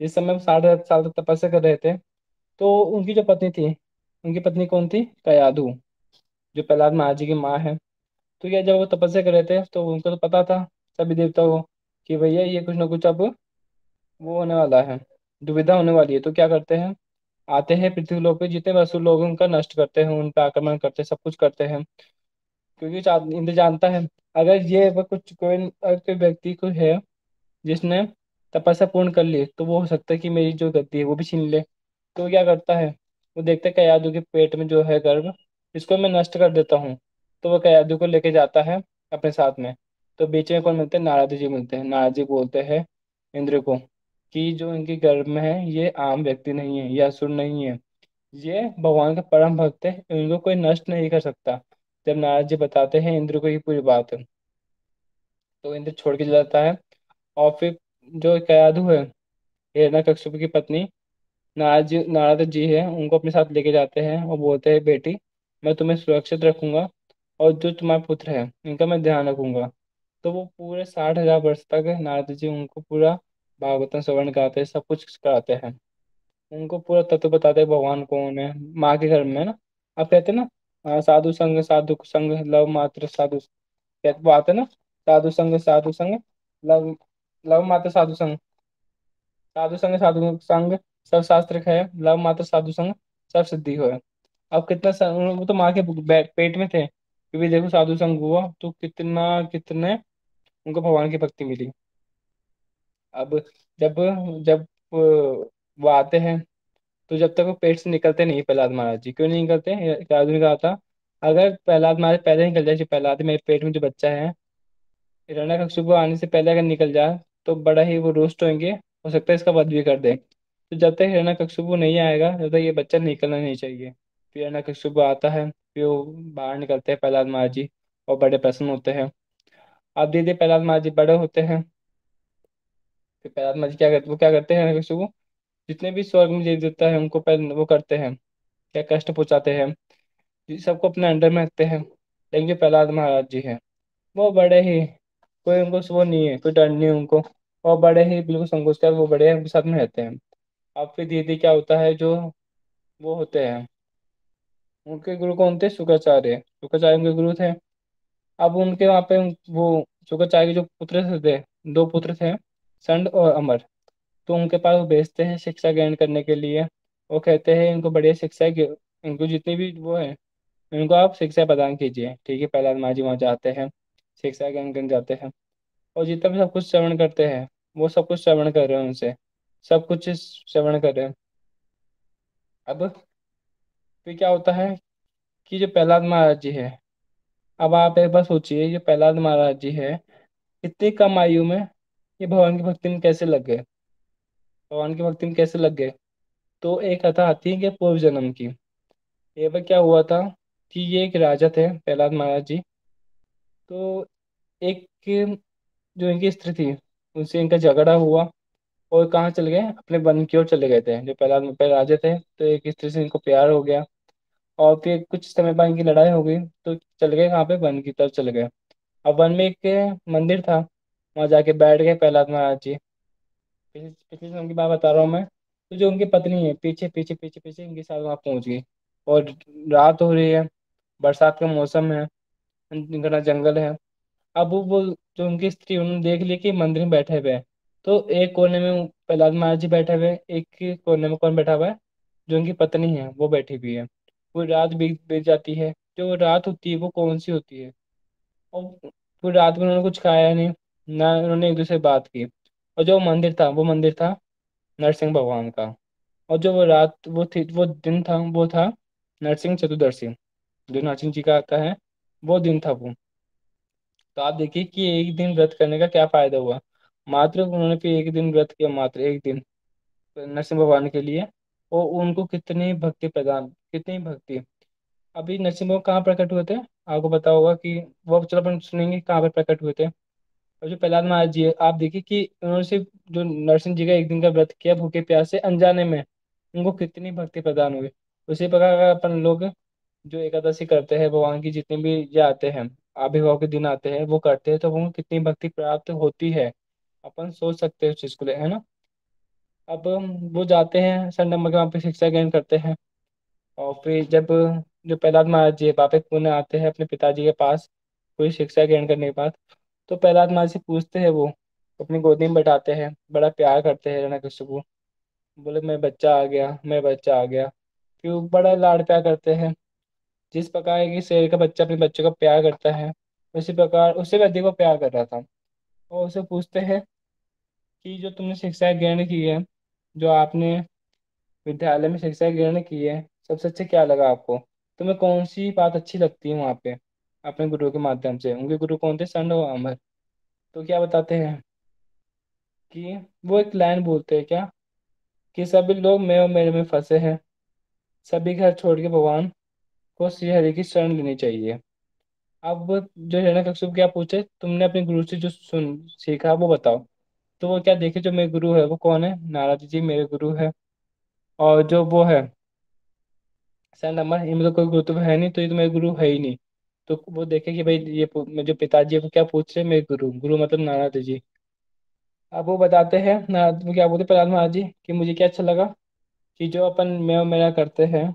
जिस समय वो 8.5 साल तक तपस्या कर रहे थे, तो उनकी जो पत्नी थी, उनकी पत्नी कौन थी, कयाधु, जो प्रहलाद महाराज जी की माँ है। तो क्या, जब वो तपस्या कर रहे थे तो उनको तो पता था, सभी देवताओं को, कि भैया ये कुछ ना कुछ अब वो होने वाला है, दुविधा होने वाली है। तो क्या करते हैं, आते हैं पृथ्वी लोक पे, जितने भी असुर लोग हैं उनका नष्ट करते हैं, उन पर आक्रमण करते हैं, सब कुछ करते हैं। क्योंकि इंद्र जानता है, अगर ये वो कुछ कोई अगर कोई व्यक्ति को है जिसने तपस्या पूर्ण कर ली, तो वो हो सकता है कि मेरी जो गद्दी है वो भी छीन ले। तो वो क्या करता है, वो देखता है कयादू के पेट में जो है गर्भ, इसको मैं नष्ट कर देता हूँ। तो वो कयादू को लेके जाता है अपने साथ में। तो बीच में कौन मिलते हैं, नारद जी मिलते हैं। नारद जी बोलते हैं इंद्र को कि जो इनके गर्भ में है ये आम व्यक्ति नहीं है, ये असुर नहीं है, ये भगवान का परम भक्त है, इनको कोई नष्ट नहीं कर सकता। जब नारद जी बताते हैं इंद्र को ये पूरी बात, तो इंद्र छोड़ के चला जाता है। और फिर जो कयाधु है, हिरण्यकश्यप की पत्नी, नारद जी है, उनको अपने साथ लेके जाते हैं और बोलते हैं बेटी, मैं तुम्हें सुरक्षित रखूंगा, और जो तुम्हारे पुत्र है इनका मैं ध्यान रखूंगा। तो वो पूरे 60,000 वर्ष तक नारद जी उनको पूरा भागवतम श्रवण कराते हैं, सब कुछ कराते हैं, उनको पूरा तत्व बताते हैं भगवान कौन है। माँ के घर में है ना, आप कहते हैं ना, साधु संग लव मात्र साधु, कहते बात है ना, साधु संग लव, लव मात्र साधु संग, साधु संग सब शास्त्र है, लव मात्र साधु संग सब सिद्धि हो। अब कितना वो तो माँ के पेट में थे, क्योंकि देखो साधु संग हुआ तो कितना कितने उनको भगवान की भक्ति मिली। अब जब जब वो आते हैं, तो जब तक वो पेट से निकलते नहीं प्रहलाद महाराज जी, क्यों नहीं निकलते, एक आदमी कहा था, अगर प्रहलाद महाराज पहले निकल जाए, जो प्रहलाद मेरे पेट में जो बच्चा है, हिरण्यकशिपु को आने से पहले अगर निकल जाए, तो बड़ा ही वो रोस्ट होंगे, हो सकता है इसका वध भी कर दे। तो जब तक हिरण्यकशिपु नहीं आएगा जब तक ये बच्चा निकलना नहीं चाहिए। फिर हिरण्यकशिपु आता है, फिर वो बाहर निकलते हैं प्रहलाद महाराज जी, और बड़े प्रसन्न होते हैं। अब धीरे धीरे प्रहलाद महाराज जी बड़े होते हैं। फिर प्रहलाद महाराज जी क्या करते, वो क्या करते हैं, हिरण्यकशिपु जितने भी स्वर्ग में जीव देवता है उनको पहले वो करते हैं, क्या कष्ट पहुंचाते हैं, सबको अपने अंडर में रखते हैं। लेकिन जो प्रहलाद महाराज जी हैं, वो बड़े ही, कोई उनको वो नहीं है, कोई डर नहीं है उनको, और बड़े ही बिल्कुल संकोच कर वो बड़े उनके साथ में रहते हैं। अब फिर धीरे धीरे क्या होता है, जो वो होते हैं, उनके गुरु कौन थे, शुक्राचार्य, शुक्राचार्य उनके गुरु थे। अब उनके वहाँ पे वो शुक्राचार्य के जो पुत्र थे, दो पुत्र थे, संड और अमर। तो उनके पास वो भेजते हैं शिक्षा ग्रहण करने के लिए। वो कहते हैं इनको बढ़िया शिक्षा इनको जितनी भी वो है, इनको आप शिक्षा प्रदान कीजिए। ठीक है, प्रहलाद महाराज जी वहाँ जाते हैं, शिक्षा ग्रहण करने जाते हैं, और जितना भी सब कुछ श्रवण करते हैं, वो सब कुछ श्रवण कर रहे हैं उनसे, सब कुछ श्रवण कर रहे हैं। अब फिर क्या होता है कि जो प्रहलाद महाराज जी है, अब आप एक बार सोचिए, जो प्रहलाद महाराज जी है, इतनी कम आयु में ये भगवान की भक्ति में कैसे लग गए, भगवान की भक्ति में कैसे लग गए। तो एक कथा आती है कि पूर्व जन्म की। ये बार क्या हुआ था कि ये एक राजा थे प्रहलाद महाराज जी। तो एक जो इनकी स्त्री थी, उनसे इनका झगड़ा हुआ, और कहाँ चले गए, अपने वन की ओर चले गए थे। जो पहला पहले राजा थे, तो एक स्त्री से इनको प्यार हो गया, और फिर कुछ समय बाद इनकी लड़ाई हो गई, तो चले गए कहाँ पे, वन की तरफ चले गए। अब वन में एक मंदिर था, वहाँ जाके बैठ गए प्रहलाद महाराज जी। पिछले पिछले जन्म की बात बता रहा हूँ मैं। तो जो उनकी पत्नी है, पीछे पीछे पीछे पीछे इनके साथ वहाँ पहुंच गई, और रात हो रही है, बरसात का मौसम है, घना जंगल है। अब वो जो उनकी स्त्री, उन्होंने देख लिया कि मंदिर में बैठे हुए हैं। तो एक कोने में प्रहलाद महाराज जी बैठे हुए हैं, एक कोने में कौन बैठा हुआ है, जो उनकी पत्नी है वो बैठी हुई है। पूरी रात बीत बीत जाती है, जो रात होती है वो कौन सी होती है, और पूरी रात में उन्होंने कुछ खाया नहीं, ना उन्होंने एक दूसरे से बात की। और जो मंदिर था, वो मंदिर था नरसिंह भगवान का। और जो वो रात वो थी, वो दिन था, वो था नरसिंह चतुर्दशी, जो नरसिंह जी का है वो दिन था वो। तो आप देखिए कि एक दिन व्रत करने का क्या फायदा हुआ। मात्र उन्होंने फिर एक दिन व्रत किया, मात्र एक दिन नरसिंह भगवान के लिए, और उनको कितनी भक्ति प्रदान, कितनी भक्ति। अभी नरसिंह भगवान कहाँ प्रकट हुए थे, आपको पता होगा कि, वो चलो अपन सुनेंगे कहाँ पर प्रकट हुए थे। और जो प्रहलाद महाराज जी है, आप देखिए कि उन्होंने सिर्फ जो नरसिंह जी का एक दिन का व्रत किया भूखे प्यासे अनजाने में, उनको कितनी भक्ति प्रदान हुई। उसी प्रकार अगर अपन लोग जो एकादशी करते हैं, भगवान की जितने भी ये आते हैं, आविर्भाव के दिन आते हैं, वो करते हैं, तो वो कितनी भक्ति प्राप्त होती है, अपन सोच सकते हैं उस चीज को ले, है ना। अब वो जाते हैं संगम के वहाँ पे शिक्षा ग्रहण करते हैं। और फिर जब जो प्रहलाद महाराज जी वापस पुनः आते हैं अपने पिताजी के पास पूरी शिक्षा ग्रहण करने के बाद, तो प्रहलाद महाराज से पूछते हैं वो, अपनी गोदी में बैठाते हैं, बड़ा प्यार करते हैं हिरण्यकशिपु को। बोले मैं बच्चा आ गया, मैं बच्चा आ गया। फिर वो बड़ा लाड प्यार करते हैं। जिस प्रकार की शेर का बच्चा अपने बच्चे को प्यार करता है, उसी प्रकार उससे भी अधिक वो प्यार कर रहा था। और उसे पूछते हैं कि जो तुमने शिक्षा ग्रहण की है, जो आपने विद्यालय में शिक्षा ग्रहण की है, सबसे अच्छा क्या लगा आपको, तुम्हें कौन सी बात अच्छी लगती है वहाँ पे अपने गुरु के माध्यम से। उनके गुरु कौन थे, सन और अमर। तो क्या बताते हैं कि वो एक लाइन बोलते हैं क्या, कि सभी लोग मैं और मेरे में फंसे हैं, सभी घर छोड़ के भगवान को श्री हरि की शरण लेनी चाहिए। अब वो जो हिरण्यकश्यप क्या पूछे, तुमने अपने गुरु से जो सुन सीखा वो बताओ। तो वो क्या देखे, जो मेरे गुरु है वो कौन है, नारद जी मेरे गुरु है। और जो वो है सर नंबर, इनमें तो कोई गुरु तो है नहीं, तो ये तो मेरे गुरु है ही नहीं। तो वो देखे कि भाई ये मेरे जो पिताजी है वो क्या पूछ रहे हैं, मेरे गुरु, गुरु मतलब नारद जी। अब वो बताते हैं नारद, वो क्या बोलते प्रहलाद महाराज जी कि मुझे क्या अच्छा लगा, कि जो अपन मैं और मेरा करते हैं,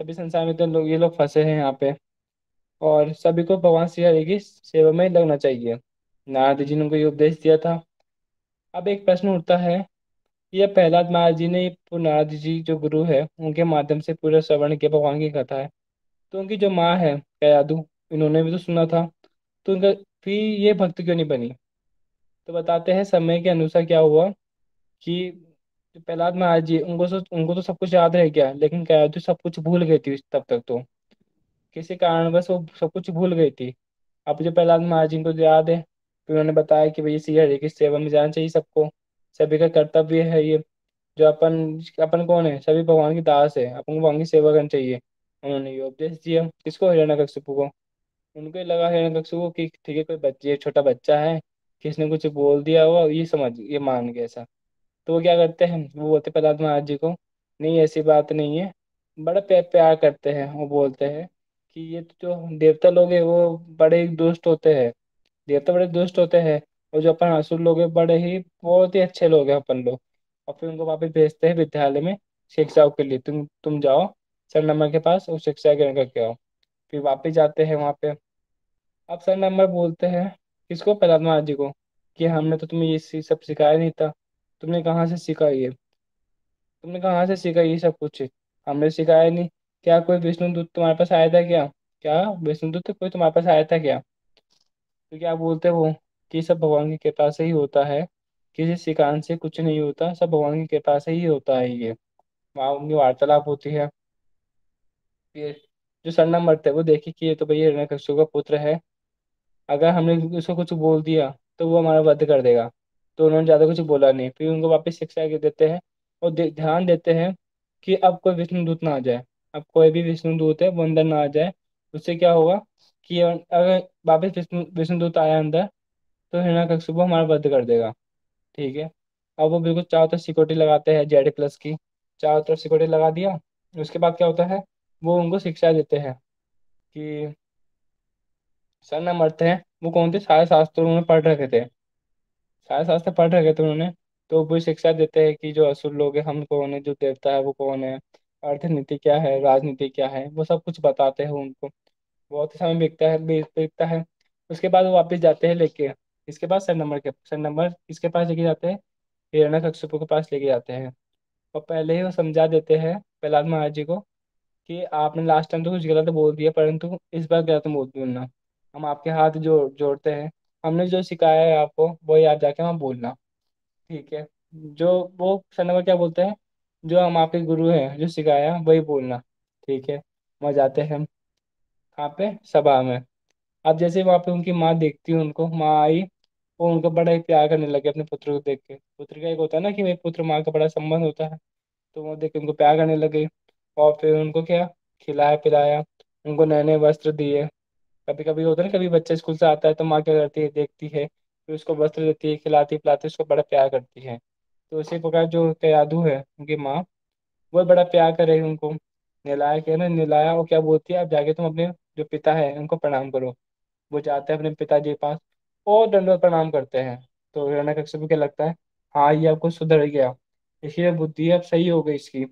सभी संसार में तो लोग, ये लोग फंसे हैं यहाँ पे, और सभी को भगवान श्री हरि की सेवा में लगना चाहिए। नारद जी ने उनको ये उपदेश दिया था। अब एक प्रश्न उठता है, ये प्रहलाद महाराज जी ने नारद जी जो गुरु है उनके माध्यम से पूरा श्रवण किया भगवान की कथा है, तो उनकी जो माँ है कयादू, इन्होंने भी तो सुना था, तो उनका फिर ये भक्त क्यों नहीं बनी। तो बताते हैं समय के अनुसार क्या हुआ, कि जो प्रहलाद महाराज जी, उनको तो सब कुछ याद रह गया, लेकिन कयादू सब कुछ भूल गई थी तब तक तो, किसी कारणवश वो सब कुछ भूल गई थी। अब जो प्रहलाद महाराज जी को जो याद है, तो उन्होंने बताया कि भाई श्री हरि की सेवा में जाना चाहिए सबको, सभी का कर्तव्य है ये। जो अपन अपन कौन है, सभी भगवान की दास है, अपन को भगवान की सेवा करनी चाहिए। उन्होंने ये उपदेश दिया किसको, हिरण्यकशिपु को। उनको ही लगा हिरण्यकशिपु को कि ठीक है कोई बच्चे, छोटा बच्चा है, किसने कुछ बोल दिया होगा, ये समझ, ये मान गया ऐसा। तो वो क्या करते हैं, वो बोलते प्रहलाद महाराज जी को, नहीं ऐसी बात नहीं है। बड़ा प्यार करते हैं, वो बोलते हैं कि ये तो जो देवता लोग हैं वो बड़े ही दुष्ट होते हैं, देवता बड़े दुष्ट होते हैं, और जो अपन असुर लोग हैं बड़े ही बहुत ही अच्छे लोग हैं अपन लोग। और फिर उनको वापस भेजते हैं विद्यालय में शिक्षाओं के लिए, तुम जाओ सर नंबर के पास और शिक्षा ग्रहण करके आओ। फिर वापस जाते हैं वहाँ पे। अब सर नंबर बोलते हैं किसको, प्रहलाद महाराज जी को, कि हमने तो तुम्हें ये सब सिखाया नहीं था, तुमने कहाँ से सीखा ये, तुमने कहाँ से सीखा ये सब कुछ, हमने सिखाया नहीं। क्या कोई विष्णुदूत तुम्हारे पास आया था क्या, क्या विष्णुदूत कोई तुम्हारे पास आया था क्या। तो क्या बोलते वो, कि सब भगवान की कृपा से ही होता है, किसी सिकान से कुछ नहीं होता, सब भगवान की कृपा से ही होता है ये। वहाँ उनकी वार्तालाप होती है। फिर जो सरना मरते वो देखिए कि ये तो भैया हिरण्यकशिपु का पुत्र है, अगर हमने उसको कुछ बोल दिया तो वो हमारा वध कर देगा। तो उन्होंने ज्यादा कुछ बोला नहीं, फिर उनको वापस शिक्षा के देते हैं, और ध्यान देते हैं कि अब कोई विष्णुदूत ना आ जाए, अब कोई भी विष्णुदूत है वो अंदर ना आ जाए। उससे क्या होगा कि अगर वापस विष्णुदूत आया अंदर, तो हिरण्यकशिपु हमारा वध कर देगा। ठीक है। अब वो बिल्कुल चारों तरफ सिक्योरिटी लगाते हैं, जेड प्लस की चारों तरफ सिक्योरिटी लगा दिया। उसके बाद क्या होता है, वो उनको शिक्षा देते हैं कि सर ना मरते हैं, वो कौन थे, सारे शास्त्र उन्होंने पढ़ रखे थे, सारे शास्त्र पढ़ रखे थे उन्होंने। तो वो शिक्षा देते हैं कि जो असुर लोग हैं हम कौन है, जो देवता है वो कौन है, अर्थनीति क्या है, राजनीति क्या है, वो सब कुछ बताते हैं उनको। बहुत ही समय बीतता है। उसके बाद वो वापस जाते हैं लेके, इसके बाद सर नंबर किसके पास लेके जाते हैं, हिरण्यकशिपु के पास लेके जाते हैं। और पहले ही वो समझा देते हैं प्रहलाद महाराज जी को, कि आपने लास्ट टाइम तो कुछ गलत बोल दिया, परंतु इस बार गलत बोल बोलना, हम आपके हाथ जोड़ते हैं, हमने जो सिखाया है आपको वही आप जाके वहाँ बोलना। ठीक है। जो वो सर नंबर क्या बोलते हैं, जो हम आपके गुरु हैं जो सिखाया वही बोलना। ठीक है। वहाँ जाते हैं हम। कहाँ पे, सभा में। अब जैसे वहां पे उनकी माँ देखती है उनको, माँ आई, वो उनको बड़ा ही प्यार करने लगे अपने पुत्र को देख के। पुत्र का एक होता है ना कि भाई पुत्र माँ का बड़ा संबंध होता है। तो वो देख के उनको प्यार करने लगे। और फिर उनको क्या, खिलाया पिलाया, उनको नए नए वस्त्र दिए। कभी कभी होता है ना, कभी बच्चा स्कूल से आता है तो माँ क्या करती है, देखती है, फिर उसको वस्त्र देती है, खिलाती पिलाती है, उसको बड़ा प्यार करती है। तो उसी प्रकार जो कयाधु है उनकी माँ, वो बड़ा प्यार करे उनको। नहलाया क्या ना, नहलाया, और क्या बोलती है, अब जाके तुम अपने जो पिता है उनको प्रणाम करो। वो जाते हैं अपने पिताजी के पास और दंडवत प्रणाम करते हैं। तो हिरण्यकश्यप को क्या लगता है, हाँ ये आपको सुधर गया, इसलिए बुद्धि अब सही हो गई इसकी।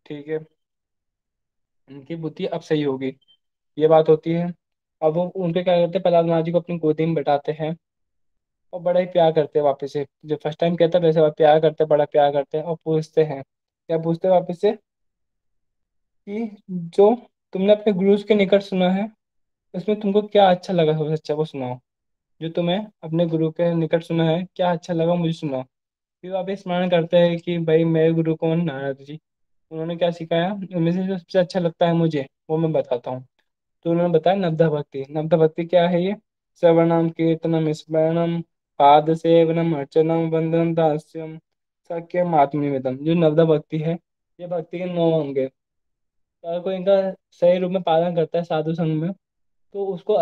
ठीक है, इनकी बुद्धि अब सही होगी, ये बात होती है। अब वो उनके क्या करते हैं, प्रहलाद महाराज जी को अपनी गोदी में बैठाते हैं और बड़ा ही प्यार करते हैं वापस से। जो फर्स्ट टाइम कहता है वैसे वो प्यार करते हैं, बड़ा प्यार करते हैं, और पूछते हैं, क्या पूछते हैं वापस से, कि जो तुमने अपने गुरु के निकट सुना है, उसमें तुमको क्या अच्छा लगा, सबसे अच्छा वो सुनाओ। जो तुम्हें अपने गुरु के निकट सुना है, क्या अच्छा लगा मुझे सुनाओ। फिर आप स्मरण करते हैं कि भाई मेरे गुरु कौन, नारद जी। उन्होंने क्या सिखाया, उनमें से जो सबसे अच्छा लगता है मुझे वो मैं बताता हूँ। तो उन्होंने बताया नवधा भक्ति। नवधा भक्ति क्या है ये, श्रवणम कीर्तनम स्मरणम पाद सेवनम अर्चनम वंदनम दास्यम सख्यम आत्मनिवेदन। जो नवधा भक्ति है, ये भक्ति के 9 अंग है। तो अगर कोई इनका सही रूप में पालन करता है साधु संग में, तो उसको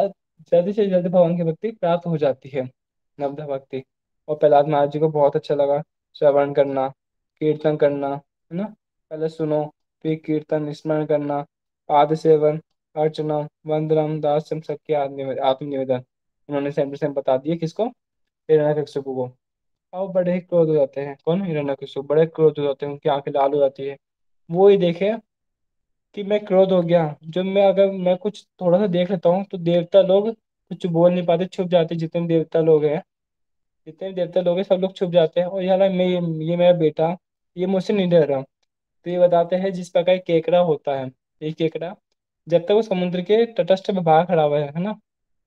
जल्दी से जल्दी भगवान की भक्ति प्राप्त हो जाती है, नवधा भक्ति। और प्रहलाद महाराज जी को बहुत अच्छा लगा श्रवण करना, कीर्तन करना, है ना। पहले सुनो, फिर कीर्तन स्मरण करना, पाद सेवन, अर्चना, वंदनम दास्यम सख्य आत्मनिवेदन। उन्होंने सेम टू सेम बता दिए किसको, हिरण्यकशिपु को। और बड़े ही क्रोध हो जाते हैं, कौन, हिरण्यकशिपु बड़े क्रोध हो जाते हैं, उनकी आंखें लाल हो जाती है। वो ही देखे कि मैं क्रोध हो गया, जब मैं, अगर मैं कुछ थोड़ा सा देख लेता हूँ तो देवता लोग कुछ बोल नहीं पाते, छुप जाते, जितने भी देवता लोग हैं, जितने भी देवता लोग हैं सब लोग छुप जाते हैं। और यहाँ मैं, ये मेरा बेटा, ये मुझसे नहीं डर रहा। तो ये बताते हैं जिस प्रकार केकड़ा होता है, ये केकड़ा जब तक वो समुद्र के तटस्थ में बाहर खड़ा हुआ है ना,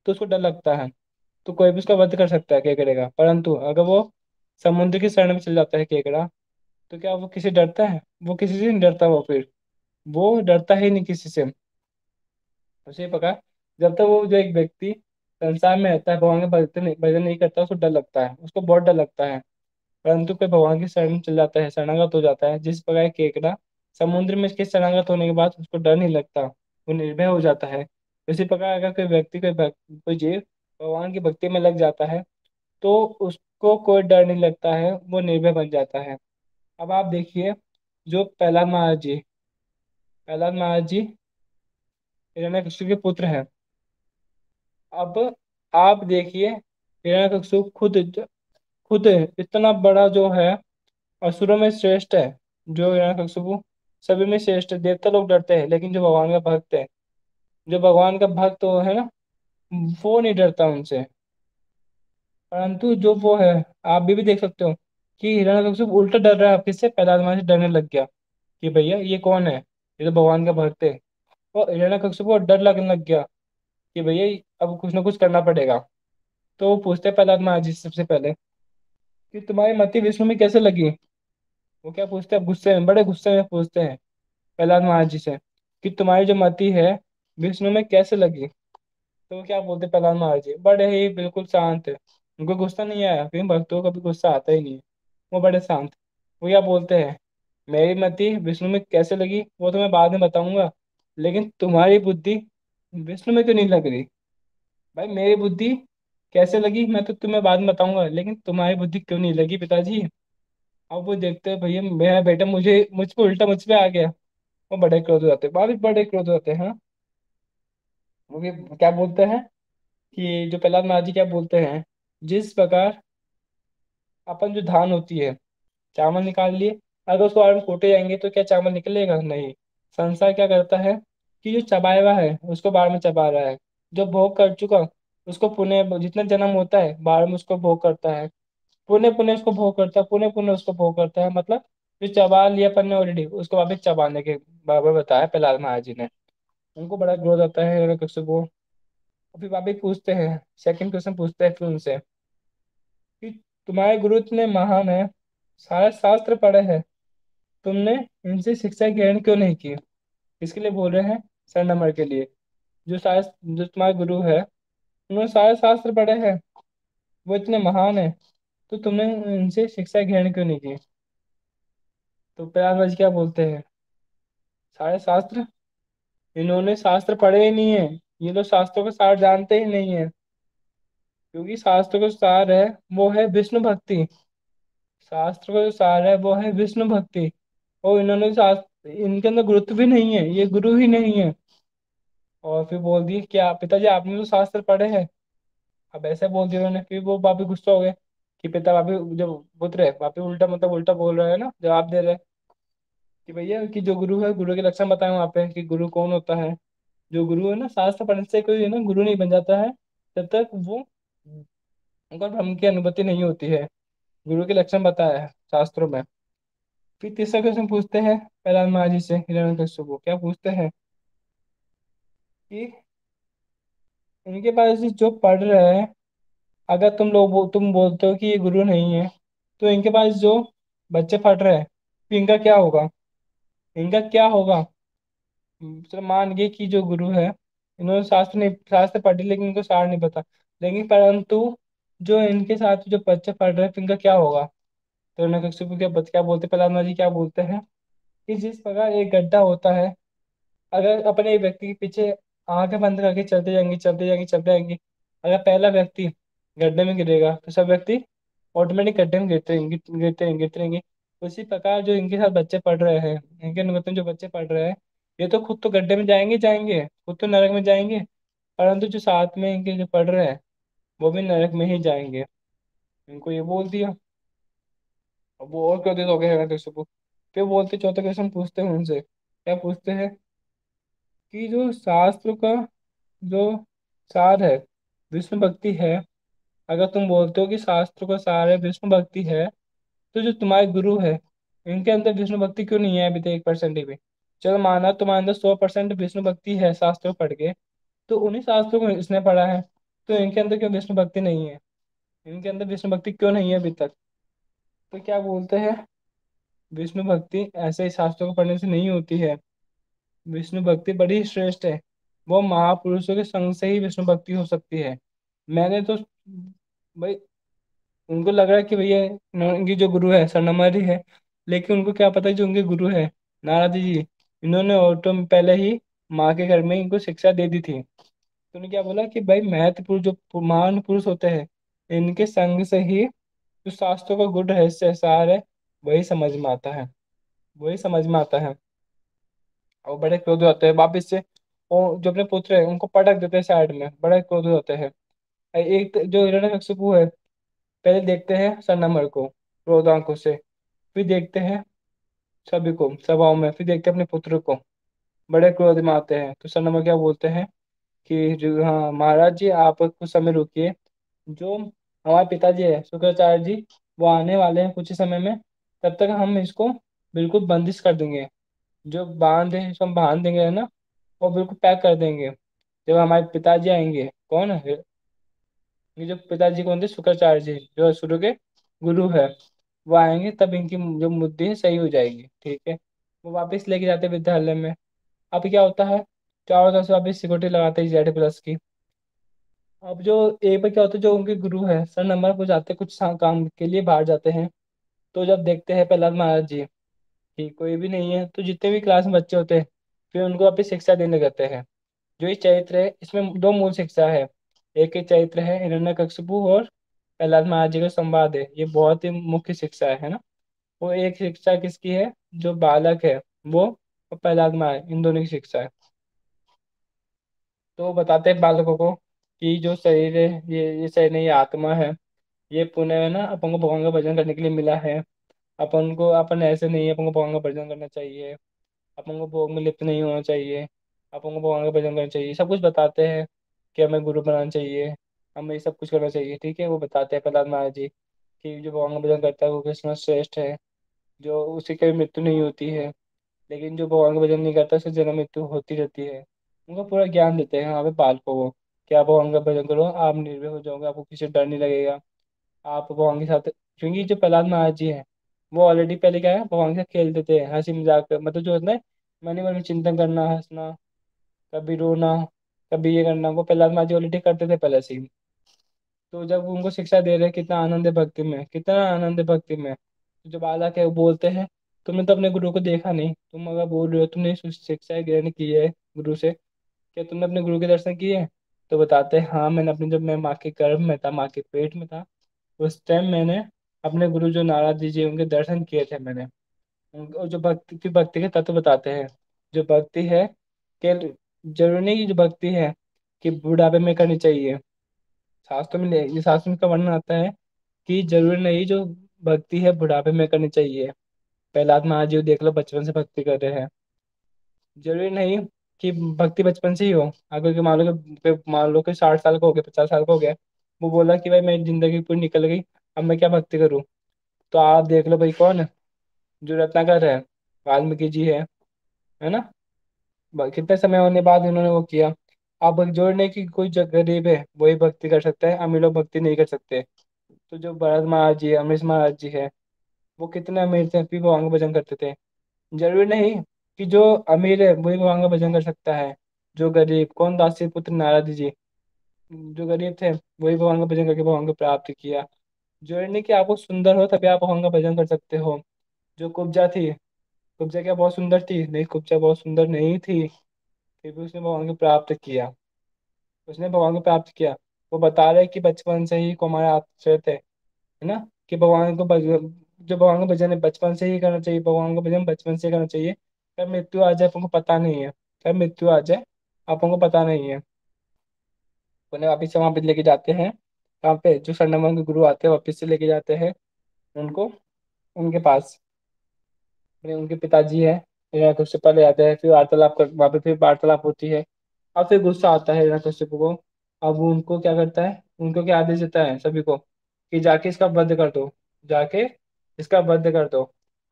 तो उसको डर लगता है। तो कोई भी उसका वध कर सकता है केकड़े का, परंतु अगर वो समुद्र की शरण में चल जाता है केकड़ा, तो क्या वो किसी डरता है, वो किसी से नहीं डरता, वो डरता ही नहीं किसी से। उसी प्रकार जब तक वो जो एक व्यक्ति संसार में रहता है, भगवान का भजन नहीं करता, उसको डर लगता है, उसको बहुत डर लगता है। परंतु कोई भगवान की शरण में चल जाता है, शरणागत हो जाता है, जिस प्रकार केकड़ा समुद्र में इसके शरणागत होने के बाद उसको डर नहीं लगता, वो निर्भय हो जाता है। इसी प्रकार अगर कोई व्यक्ति, कोई जीव भगवान की भक्ति में लग जाता है, तो उसको कोई डर नहीं लगता है, वो निर्भय बन जाता है। अब आप देखिए, जो प्रहलाद महाराज जी हिरण्यकशिपु के पुत्र हैं। अब आप देखिए, हिरण्यकशिपु खुद इतना बड़ा जो है, असुरों में श्रेष्ठ है। जो हिरण्यकशिपु सभी में श्रेष्ठ है, देवता लोग डरते हैं, लेकिन जो भगवान का भक्त है, जो भगवान का भक्त वो है ना, वो नहीं डरता उनसे। परंतु जो वो है, आप भी देख सकते हो कि हिरण्यकशिपु उल्टा डर रहा है, आप किससे, प्रहलाद महाराज से डरने लग गया कि भैया ये कौन है, ये तो भगवान का भक्त है। और हिरण्यकशिपु को डर लगने लग गया कि भैया अब कुछ ना कुछ करना पड़ेगा। तो वो पूछते हैं प्रहलाद महाराज जी से सबसे पहले कि तुम्हारी मति विष्णु में कैसे लगी। वो क्या पूछते हैं, गुस्से में, बड़े गुस्से में पूछते हैं प्रहलाद महाराज जी से कि तुम्हारी जो मति है विष्णु में कैसे लगी। तो वो क्या बोलते हैं प्रहलाद महाराज जी, बड़े ही बिल्कुल शांत है, उनको गुस्सा नहीं आया, क्योंकि भक्तों को कभी गुस्सा आता ही नहीं है, वो बड़े शांत। वो क्या बोलते हैं, मेरी मति विष्णु में कैसे लगी वो तो मैं बाद में बताऊंगा, लेकिन तुम्हारी बुद्धि विष्णु में क्यों नहीं लग रही। भाई मेरी बुद्धि कैसे लगी मैं तो तुम्हें बाद में बताऊंगा, लेकिन तुम्हारी बुद्धि क्यों नहीं लगी पिताजी। अब वो देखते हैं भैया मेरा बेटा मुझ पे उल्टा मुझ पे आ गया। वो बड़े क्रोध हो जाते हैं, बाद में बड़े क्रोध हो जाते हैं, हाँ। वो भी क्या बोलते हैं कि जो प्रहलाद महाराज जी क्या बोलते हैं, जिस प्रकार अपन जो धान होती है, चावल निकाल लिए, अगर उसको बार में कूटे जाएंगे तो क्या चावल निकलेगा, नहीं। संसार क्या करता है कि जो चबाया हुआ है उसको बार में चबा रहा है, जो भोग कर चुका उसको पुनः, जितना जन्म होता है बार में उसको भोग करता है, पुनः पुनः उसको भोग करता है, पुनः पुनः उसको भोग करता है। मतलब जो चबा लिया अपन ने ऑलरेडी, उसको वापस चबाने के बराबर बताया प्रहलाद महाराज जी ने। उनको बड़ा क्रोध आता है हिरण्यकशिपु को। और फिर वापस पूछते हैं, सेकंड क्वेश्चन पूछते हैं फिर उनसे कि तुम्हारे गुरु इतने महान है, सारे शास्त्र पढ़े हैं, तुमने इनसे शिक्षा ग्रहण क्यों नहीं की। इसके लिए बोल रहे हैं, 6 नंबर के लिए जो तुम्हारे गुरु है, उन्होंने सारे शास्त्र पढ़े हैं, वो इतने महान है, तो तुमने इनसे शिक्षा ग्रहण क्यों नहीं की? तो प्रहलाद जी क्या बोलते हैं, सारे शास्त्र, इन्होंने शास्त्र पढ़े ही नहीं है, ये लोग शास्त्रों का सार जानते ही नहीं है। क्योंकि शास्त्र का सार है, वो है विष्णु भक्ति। शास्त्र का जो सार है वो है विष्णु भक्ति। और इन्होंने शास्त्र, इनके अंदर गुरुत्व भी नहीं है, ये गुरु ही नहीं है। और फिर बोल दिए क्या पिताजी आपने तो शास्त्र पढ़े हैं। अब ऐसे बोल दिया उन्होंने, फिर वो वापिस गुस्सा हो गए कि पिता वापिस जो पुत्र है वापिस उल्टा मतलब उल्टा बोल रहा है ना, जवाब दे रहे हैं कि भैया कि जो गुरु है, गुरु के लक्षण बताए वहाँ पे कि गुरु कौन होता है। जो गुरु है ना, शास्त्र पढ़ने से कोई है ना गुरु नहीं बन जाता है, जब तक वो उनको ब्रह्म की अनुभूति नहीं होती है। गुरु के लक्षण बताया है शास्त्रों में। फिर तीसरा क्वेश्चन पूछते हैं प्रहलाद महाराज जी से, हिरण्यकश्यप को क्या पूछते हैं कि इनके पास जो पढ़ रहे हैं, अगर तुम बोलते हो कि ये गुरु नहीं है, तो इनके पास जो बच्चे पढ़ रहे हैं, तो इनका क्या होगा? इनका क्या होगा? चलो मान गए कि जो गुरु है, इन्होंने शास्त्र पढ़े लेकिन इनको सार नहीं पता, लेकिन परंतु जो इनके साथ जो बच्चे पढ़ रहे हैं, तो इनका क्या होगा? तो हिरण्यकश्यप क्या बोलते, प्रहलाद जी क्या बोलते हैं कि जिस प्रकार एक गड्ढा होता है, अगर अपने एक व्यक्ति के पीछे आंखें बंद करके चलते जाएंगे चलते जाएंगे चलते जाएंगे, अगर पहला व्यक्ति गड्ढे में गिरेगा तो सब व्यक्ति ऑटोमेटिक गड्ढे में गिरते रहेंगे। उसी प्रकार जो इनके साथ बच्चे पढ़ रहे हैं, इनके निमित्त जो बच्चे पढ़ रहे हैं, ये तो खुद तो गड्ढे में जाएंगे जाएंगे, खुद तो नरक में जाएंगे, परंतु जो साथ में इनके जो पढ़ रहे हैं, वो भी नरक में ही जाएंगे। इनको ये बोल दिया। अब वो और क्रोधित हो गए हिरण्यकशिपु को। फिर बोलते, चौथा क्वेश्चन पूछते हैं उनसे, क्या पूछते हैं कि जो शास्त्र का जो सार है, विष्णु भक्ति है, अगर तुम बोलते हो कि शास्त्र का सार है विष्णु भक्ति है, तो जो तुम्हारे गुरु है, इनके अंदर विष्णु भक्ति क्यों नहीं है अभी तक 1% भी? चलो माना तुम्हारे अंदर 100% विष्णु भक्ति है शास्त्रों पढ़ के, तो उन्हीं शास्त्रों को इसने पढ़ा है, तो इनके अंदर क्यों विष्णु भक्ति नहीं है? इनके अंदर विष्णु भक्ति क्यों नहीं है अभी तक? तो क्या बोलते हैं, विष्णु भक्ति ऐसे ही शास्त्रों को पढ़ने से नहीं होती है। विष्णु भक्ति बड़ी श्रेष्ठ है, वो महापुरुषों के संग से ही विष्णु भक्ति हो सकती है। मैंने तो भाई, उनको लग रहा है कि भैया इनकी जो गुरु है सरनामारी है, लेकिन उनको क्या पता है जो उनके गुरु है नारद जी, इन्होंने ऑटो में पहले ही माँ के घर में इनको शिक्षा दे दी थी। तो उन्होंने क्या बोला कि भाई महत्व पुरुष जो महान पुरुष होते हैं, इनके संग से ही जो शास्त्रों का गुड़ रहस्य सार है, वही समझ में आता है, वही समझ में आता है। और बड़े क्रोध होते हैं वापिस से, वो जो अपने पुत्र है उनको पटक देते हैं साइड में, बड़े क्रोध होते हैं। जो हिरण्यकशिपु है, पहले देखते हैं सरनामर को क्रोध आंखों से, फिर देखते हैं सभी को सभाओं में, फिर देखते हैं अपने पुत्र को, बड़े क्रोध में आते हैं। तो सरनामर क्या बोलते हैं कि हाँ महाराज जी आप कुछ समय रुकिए, जो हमारे पिताजी है शुक्राचार्य जी, वो आने वाले हैं कुछ ही समय में, तब तक हम इसको बिल्कुल बंदिश कर देंगे। जो बांध है इसको हम बांध देंगे है ना, वो बिल्कुल पैक कर देंगे। जब हमारे पिताजी आएंगे, कौन है ये जो पिताजी कौन थे, शुक्राचार्य जी जो शुरू के गुरु है, वो आएंगे तब इनकी जो बुद्धि है सही हो जाएगी, ठीक है। वो वापस लेके जाते हैं विद्यालय में। अब क्या होता है, चारों तरफ से वापस सिक्योरिटी लगाते हैं जेड प्लस की। अब जो एक बार क्या होता है, जो उनके गुरु है सर नंबर को जाते हैं कुछ काम के लिए बाहर जाते हैं, तो जब देखते हैं प्रहलाद महाराज जी कि कोई भी नहीं है, तो जितने भी क्लास में बच्चे होते हैं, फिर उनको वापस शिक्षा देने लगते हैं। जो ये चरित्र है इसमें दो मूल शिक्षा है। एक ही चरित्र है हिरण्यकशिपु और प्रहलाद महाराज जी का संवाद है, ये बहुत ही मुख्य शिक्षा है ना। वो एक शिक्षा किसकी है, जो बालक है वो, और प्रहलाद महाराज, इन दोनों की शिक्षा है। तो बताते हैं बालकों को कि जो शरीर है, ये शरीर नहीं, ये आत्मा है। ये पुण्य है ना, अपन को भगवान का भजन करने के लिए मिला है। अपन ऐसे नहीं है, अपन को भगवान का भजन करना चाहिए, अपन को भोग में लिप्त नहीं होना चाहिए, अपन को भगवान का भजन करना चाहिए, सब कुछ बताते हैं कि हमें गुरु बनाना चाहिए, हमें ये सब कुछ करना चाहिए, ठीक है। वो बताते हैं प्रहलाद महाराज जी कि जो भगवान का भजन करता है वो कृष्ण श्रेष्ठ है, जो उसी की मृत्यु नहीं होती है, लेकिन जो भगवान का भजन नहीं करता उसे जन्म मृत्यु होती रहती है। उनको पूरा ज्ञान देते हैं यहाँ पे बालकों को कि आप भगवान का भजन करो, आप निर्भय हो जाओगे, आपको किसी से डर नहीं लगेगा। आप भगवान के साथ, क्योंकि जो प्रहलाद महाराज जी हैं, वो ऑलरेडी पहले क्या है, भगवान के साथ खेल देते हैं, हंसी मजाक मतलब जो होता है मन ही मन में चिंतन करना, हंसना, कभी रोना, कभी ये करना, वो प्रहलाद महाराज जी ऑलरेडी करते थे पहले से ही। तो जब उनको शिक्षा दे रहे हैं, कितना आनंद है भक्ति में, कितना आनंद है भक्ति में। तो जब बालक है वो बोलते हैं, तुमने तो अपने गुरु को देखा नहीं, तुम अगर बोल रहे हो तुमने शिक्षा ग्रहण की है गुरु से, क्या तुमने अपने गुरु के दर्शन किए? तो बताते हैं, हाँ मैंने अपने, जब मैं माँ के गर्भ में था, माँ के पेट में था, उस टाइम मैंने अपने गुरु जो नारद जी उनके दर्शन किए थे मैंने। और जो भक्ति के तत्व बताते हैं। जो भक्ति है कि जरूरी नहीं कि जो भक्ति है कि बुढ़ापे में करनी चाहिए। शास्त्रों में ये शास्त्र में का वर्णन आता है कि जरूरी नहीं जो भक्ति है बुढ़ापे में करनी चाहिए। प्रहलाद महाराज जी को देख लो, बचपन से भक्ति कर रहे हैं। जरूरी नहीं कि भक्ति बचपन से ही हो। अगर कि मान लो कि 60 साल का हो गया, 50 साल का हो गया, वो बोला कि भाई मेरी जिंदगी पूरी निकल गई, अब मैं क्या भक्ति करूँ। तो आप देख लो भाई, कौन है जो रत्नाकर है, वाल्मीकि जी है ना। कितने समय होने बाद उन्होंने वो किया। आप जोड़ने की कोई गरीब है वही भक्ति कर सकता है, अमीर लोग भक्ति नहीं कर सकते। तो जो भरत महाराज जी है, अमरीश महाराज जी है, वो कितने अमीर थे फिर भगवान का भजन करते थे। जरूरी नहीं कि जो अमीर है वही भगवान का भजन कर सकता है। जो गरीब, कौन दासी पुत्र नारद जी, जो गरीब थे वही भगवान का भजन करके भगवान को प्राप्त किया। जरूरी नहीं कि आपको सुंदर हो तभी आप भगवान का भजन कर सकते हो। जो कुब्जा थी, कुब्जा क्या बहुत सुंदर थी? नहीं, कुब्जा बहुत सुंदर नहीं थी, फिर भी उसने भगवान को प्राप्त किया। उसने भगवान को प्राप्त किया। वो बता रहे कि बचपन से ही को हमारे आश्रय थे, है ना, कि जो भगवान का भजन है बचपन से ही करना चाहिए, भगवान का भजन बचपन से ही करना चाहिए। कब मृत्यु आ जाए आपको पता नहीं है, कब मृत्यु आ जाए आपको पता नहीं है। उन्हें वापिस से वहां पे लेके जाते हैं, वहाँ पे जो स्वर्णमंगल के गुरु आते हैं वापिस से लेके जाते हैं उनको, उनके पास। उनके पिताजी है, हिरण्यकशिपु पहले आते हैं, फिर वार्तालाप कर, वहाँ पे फिर वार्तालाप होती है। अब फिर गुस्सा आता है हिरण्यकशिपु को। अब वो उनको क्या करता है, उनको क्या आदेश देता है सभी को कि जाके इसका वध कर दो, जाके इसका वध कर दो।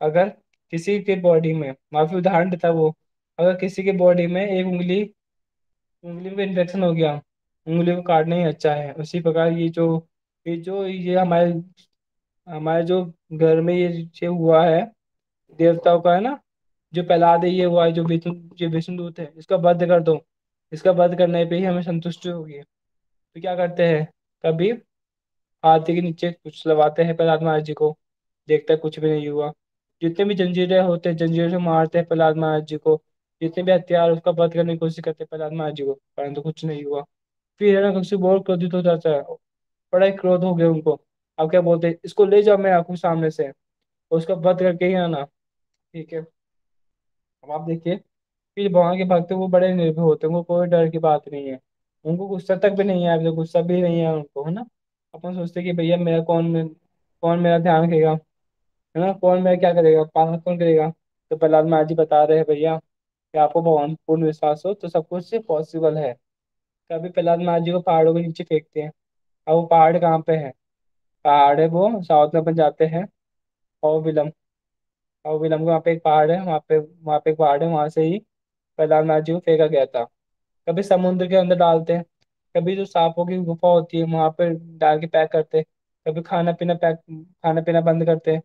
अगर किसी के बॉडी में, माफी उदाहरण देता है वो, अगर किसी के बॉडी में एक उंगली, उंगली में इन्फेक्शन हो गया, उंगली को काटना ही अच्छा है। उसी प्रकार ये हमारे हमारे जो घर में ये हुआ है, देवताओं का है ना, जो प्रहलाद है ये हुआ है, जो विष्णुदूत है, इसका वध कर दो। इसका वध करने पे ही हमें संतुष्टि होगी। तो क्या करते हैं, कभी हाथी के नीचे कुछ लवाते हैं प्रहलाद महाराज जी को, देखते हैं कुछ भी नहीं हुआ। जितने भी जंजीरें होते हैं जंजीरों से मारते हैं प्रहलाद महाराज जी को, जितने भी हथियार उसका वध करने की कोशिश करते हैं प्रहलाद महाराज जी को, परंतु कुछ नहीं हुआ। फिर हिरण्यकशिपु बहुत क्रोधित हो जाता है, बड़ा ही क्रोध हो गया उनको। अब क्या बोलते हैं, इसको ले जाओ मेरी आंखों के सामने से, और उसका वध करके ही आना। ठीक है। अब आप देखिए कि जो भगवान के भक्त हैं वो बड़े निर्भय होते हैं, उनको कोई डर की बात नहीं है। उनको गुस्सा तक भी नहीं है, अभी तो गुस्सा भी नहीं है उनको, है ना। अपन सोचते हैं कि भैया मेरा कौन मेरा ध्यान रखेगा, है ना, कौन मेरा क्या करेगा, पालन कौन करेगा। तो प्रहलाद महाराज जी बता रहे हैं भैया कि आपको भगवान पर पूर्ण विश्वास हो तो सब कुछ पॉसिबल है। कभी प्रहलाद महाराज जी को पहाड़ों के नीचे फेंकते हैं। अब वो पहाड़ कहाँ पे है? पहाड़ है वो साउथ में अपन जाते हैं, और विलम, और विलम वहाँ पे एक पहाड़ है, वहाँ पे एक पहाड़ है, वहां से ही प्रहलाद महाराज जी को फेंका गया था। कभी समुद्र के अंदर डालते हैं, कभी जो सांपों की गुफा होती है वहां पे डाल के पैक करते हैं, कभी खाना पीना बंद करते हैं।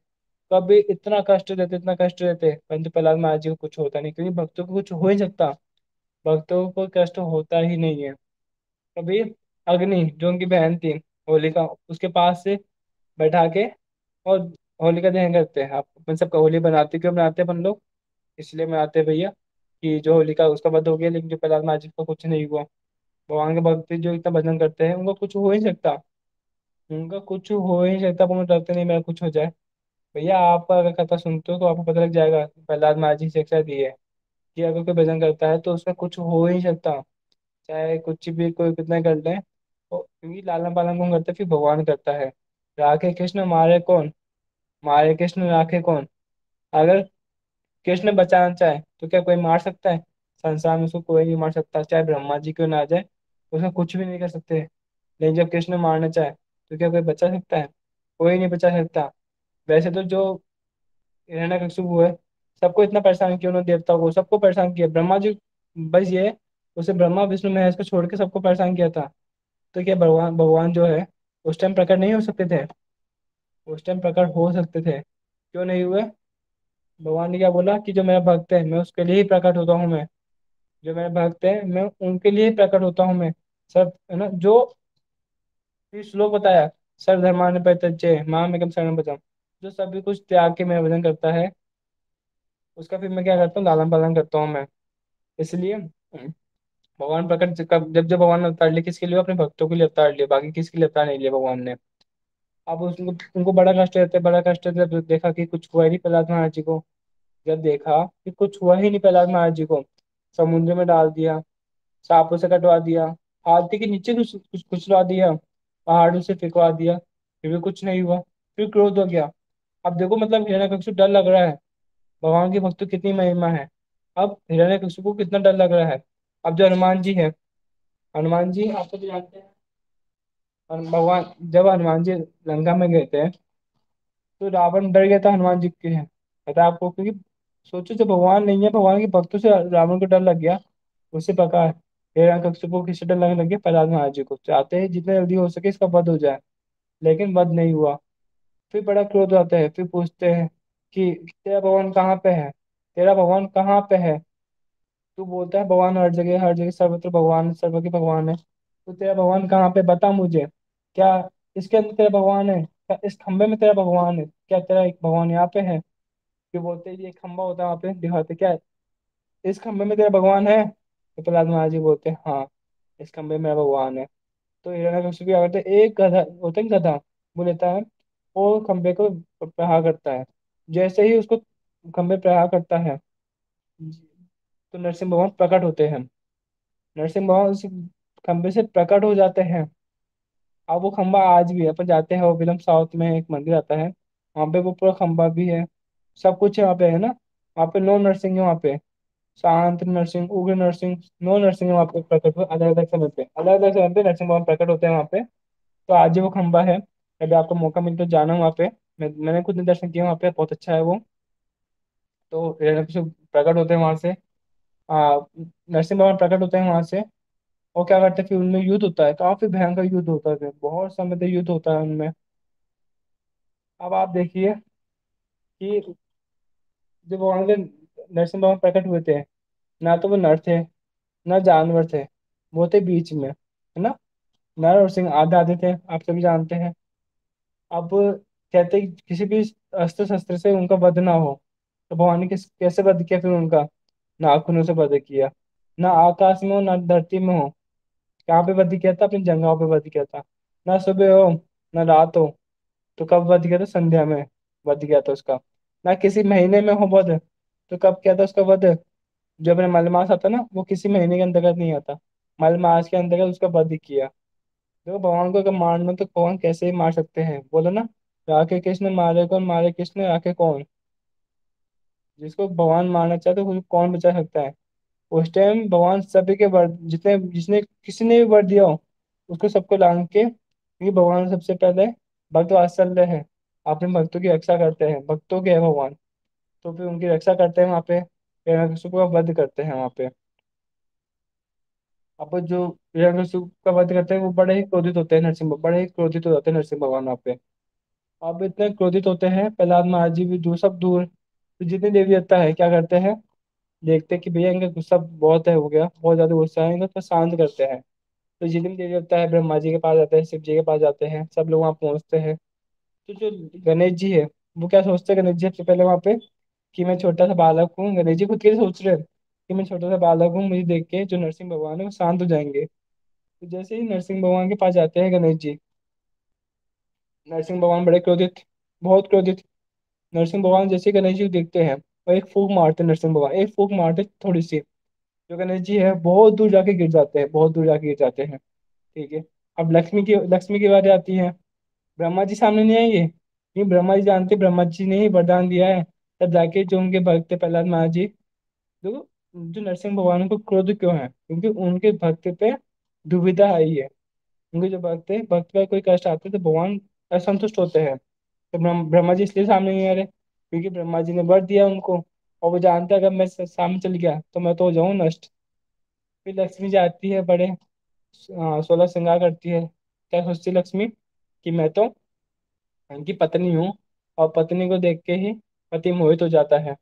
कभी इतना कष्ट देते, इतना कष्ट देते, परंतु प्रहलाद महाराज जी को कुछ होता नहीं, क्योंकि भक्तों को कुछ हो ही नहीं सकता। भक्तों को कष्ट होता ही नहीं है। कभी अग्नि जो उनकी बहन थी होलिका, उसके पास से बैठा के और होलिका दहन करते हैं। आप अपन सबका होली बनाते क्यों बनाते हैं अपन लोग? इसलिए मनाते हैं भैया कि जो होलिका उसका वध हो गया, लेकिन जो प्रहलाद महाराज जी को कुछ नहीं हुआ। भगवान के भक्त जो इतना भजन करते हैं उनका कुछ हो ही नहीं सकता, उनका कुछ हो ही नहीं सकता। वो डरते नहीं मेरा कुछ हो जाए। भैया आप अगर कथा सुनते हो तो आपको पता लग जाएगा, प्रहलाद महाराज जी शिक्षा दी है कि अगर कोई भजन करता है तो उसमें कुछ हो ही नहीं सकता, चाहे कुछ भी कोई कितना कर ले। क्योंकि लालन पालन कौन करता है? फिर भगवान करता है। राखे कृष्ण मारे कौन, मारे कृष्ण राखे कौन। अगर कृष्ण बचाना चाहे तो क्या कोई मार सकता है? संसार में उसको कोई नहीं मार सकता, चाहे ब्रह्मा जी क्यों ना आ जाए, उसमें कुछ भी नहीं कर सकते। लेकिन जब कृष्ण मारना चाहे तो क्या कोई बचा सकता है? कोई नहीं बचा सकता। वैसे तो जो हिरण्यकशिपु है, सबको इतना परेशान किया उन्होंने, देवताओं को सबको परेशान किया, ब्रह्मा जी बस ये है, उसे ब्रह्मा विष्णु महेश को छोड़ के सबको परेशान किया था। तो क्या भगवान भगवान जो है उस टाइम प्रकट नहीं हो सकते थे? उस टाइम प्रकट हो सकते थे, क्यों नहीं हुए? भगवान ने क्या बोला कि जो मेरा भक्त है मैं उसके लिए ही प्रकट होता हूँ मैं। जो मेरे भक्त है मैं उनके लिए प्रकट होता हूँ मैं। सब है ना जो ये श्लोक बताया, सर्वधर्मान् परित्यज्य मामेकं शरणं व्रजम्, जो सभी कुछ त्याग के मेरा भजन करता है, उसका फिर मैं क्या करता हूँ, लालन पालन करता हूँ मैं। इसलिए भगवान प्रकट कब, जब जब भगवान ने अवतार लिया किसके लिए, अपने भक्तों के लिए अवतार लिया, बाकी किसके लिए अवतार नहीं लिया भगवान ने। अब उसको, उनको बड़ा कष्ट रहता है, बड़ा कष्ट रहता है, जब देखा कि कुछ हुआ ही नहीं प्रहलाद महाराज जी को। जब देखा कि कुछ हुआ ही नहीं प्रहलाद महाराज जी को, समुद्र में डाल दिया, सांपों से कटवा दिया, हाथी के नीचे कुचलवा दिया, पहाड़ों से फेंकवा दिया, फिर भी कुछ नहीं हुआ। फिर क्रोध हो गया। अब देखो मतलब हिरण्यकशिपु डर लग रहा है, भगवान की भक्ति कितनी महिमा है। अब हिरण्यकशिपु को कितना डर लग रहा है। अब जो हनुमान जी है, हनुमान जी आप तो जानते हैं, भगवान जब हनुमान जी लंका में गए थे, तो रावण डर गया था हनुमान जी के, पता है आपको, क्योंकि सोचो जब भगवान नहीं है, भगवान के भक्तों से रावण को डर लग गया। उससे पका है हिरण्यकशिपु को किससे डर लगने लग गया, प्रहलाद महाराज जी को। चाहते हैं जितना जल्दी हो सके इसका वध हो जाए, लेकिन वध नहीं हुआ। फिर बड़ा क्रोध आता है, फिर पूछते हैं कि तेरा भगवान कहाँ पे है, तेरा भगवान कहाँ पे है। तू बोलता है भगवान हर जगह सर्वत्र भगवान सर्व के भगवान है, तो तेरा भगवान कहाँ पे, बता मुझे। क्या इसके अंदर तेरा भगवान है, क्या इस खंबे में तेरा भगवान है, क्या तेरा एक भगवान यहाँ पे है। फिर बोलते हैं ये खंबा होता है वहाँ पे, दिखाते क्या है, इस खंबे में तेरा भगवान है। तो प्रहलाद महाराज जी बोलते हैं हाँ, इस खंबे में मेरा भगवान है। तो हिरण्यकशिपु क्या करते हैं, एक गधा होता है, गधा वो लेता है और खंबे को प्रहार करता है। जैसे ही उसको खंबे प्रहार करता है, तो नरसिंह भगवान प्रकट होते हैं। नरसिंह भगवान उस खंबे से प्रकट हो जाते हैं। अब वो खंबा आज भी है, अपन जाते हैं वो फिल्म साउथ में एक मंदिर आता है, वहाँ पे वो पूरा खंबा भी है, सब कुछ है वहाँ पे, है ना। वहाँ पे नौ नरसिंह है वहाँ पे, शांत नरसिंह, उग्र नरसिंह, नौ नरसिंह वहाँ पे प्रकट हुए, अलग अलग समय पे, अलग अलग समय पे नरसिंह भगवान प्रकट होते हैं वहाँ पे। तो आज ही वो खंबा है, कभी आपको मौका मिले तो जाना वहाँ पे। मैंने खुद दर्शन किया वहाँ पे, बहुत अच्छा है वो। तो हिरण्यकशिपु प्रकट होते हैं वहां से, आ, नरसिंह भगवान प्रकट होते हैं वहां से। और क्या करते हैं, फिर उनमें युद्ध होता है, काफी भयंकर युद्ध होता है, फिर बहुत समय तक युद्ध होता है उनमें। अब आप देखिए कि जब वहां के नरसिंह भगवान प्रकट हुए थे, ना तो वो नर थे ना जानवर थे, वो थे बीच में, है ना। नर और सिंह आधे आधे थे, आप सभी जानते हैं। अब कहते हैं कि किसी भी अस्त्र शस्त्र से उनका वध ना हो, तो भगवान ने कैसे वध किया फिर उनका, नाखूनों से वध किया। ना आकाश में हो ना धरती में हो, कहाँ पे वध किया था, अपनी जंघाओं पे वध किया था। ना सुबह हो ना रात हो, तो कब वध किया था, संध्या में वध किया था उसका। ना किसी महीने में हो वध, तो कब किया था उसका वध, जो अपने मलमास आता ना, वो किसी महीने के अंतर्गत नहीं आता, मलमास के अंतर्गत उसका वध किया। देखो भगवान को अगर मारना तो भगवान कैसे ही मार सकते हैं, बोलो ना। राखे कृष्ण मारे कौन, मारे कृष्ण राखे कौन। जिसको भगवान मारना चाहे तो उसको कौन बचा सकता है। उस टाइम भगवान सभी के वर, जितने जिसने किसी ने भी वर दिया हो, उसको सबको लांग के, क्योंकि भगवान सबसे पहले भक्त वात्सल्य है, अपने भक्तों की रक्षा करते हैं, भक्तों के है भगवान। तो फिर उनकी रक्षा करते हैं वहाँ पे, हिरण्यकशिपु का वध करते हैं वहाँ पे। अब जो हिरण्यकशिपु का वध करते हैं वो बड़े ही क्रोधित होते हैं, बड़े ही क्रोधित हो जाते हैं नरसिंह भगवान वहाँ पे। अब इतने क्रोधित होते हैं, प्रहलाद महाराज जी भी दूर, सब दूर। तो जितने देवी देवता है क्या करते हैं, देखते हैं कि भैया इनका गुस्सा बहुत है, हो गया बहुत ज्यादा गुस्सा है इनका, तो शांत करते हैं। तो जितने देवी देवता है ब्रह्मा जी के पास जाते हैं, शिव जी के पास जाते हैं, सब लोग वहाँ पहुंचते हैं। तो जो गणेश जी है, वो क्या सोचते हैं, गणेश जी सबसे पहले वहाँ पे, कि मैं छोटा सा बालक हूँ, गणेश जी खुद के लिए सोच रहे हैं कि मैं छोटा सा बालक हूँ, मुझे देख के जो नरसिंह भगवान है वो शांत हो जाएंगे। तो जैसे ही नरसिंह भगवान के पास जाते हैं गणेश जी, नरसिंह भगवान बड़े क्रोधित, बहुत क्रोधित। नरसिंह भगवान जैसे ही गणेश जी को देखते हैं, और एक फूंक मारते हैं, नरसिंह भगवान एक फूंक मारते थोड़ी सी, जो गणेश जी है बहुत दूर जाके गिर जाते हैं, बहुत दूर जाके गिर जाते हैं। ठीक है। अब लक्ष्मी की बात आती है, ब्रह्मा जी सामने नहीं आएंगे, क्योंकि ब्रह्मा जी जानते हैं, ब्रह्मा जी ने ही वरदान दिया है। तब जाके जो उनके भक्त थे प्रहलाद महाराज जी, देखो जो नरसिंह भगवान को क्रोध क्यों है, क्योंकि उनके भक्त पे दुविधा आई है। उनके जो भक्त है, भक्त का कोई कष्ट आता है तो भगवान असंतुष्ट होते हैं। तो ब्रह्मा जी इसलिए सामने नहीं आ रहे, क्योंकि ब्रह्मा जी ने वर दिया उनको, और वो जानते हैं अगर मैं सामने चल गया तो मैं तो हो जाऊं नष्ट। फिर लक्ष्मी जी आती है, बड़े 16 श्रृंगार करती है। क्या सोचती है लक्ष्मी, कि मैं तो उनकी पत्नी हूँ, और पत्नी को देख के ही पति मोहित हो जाता है,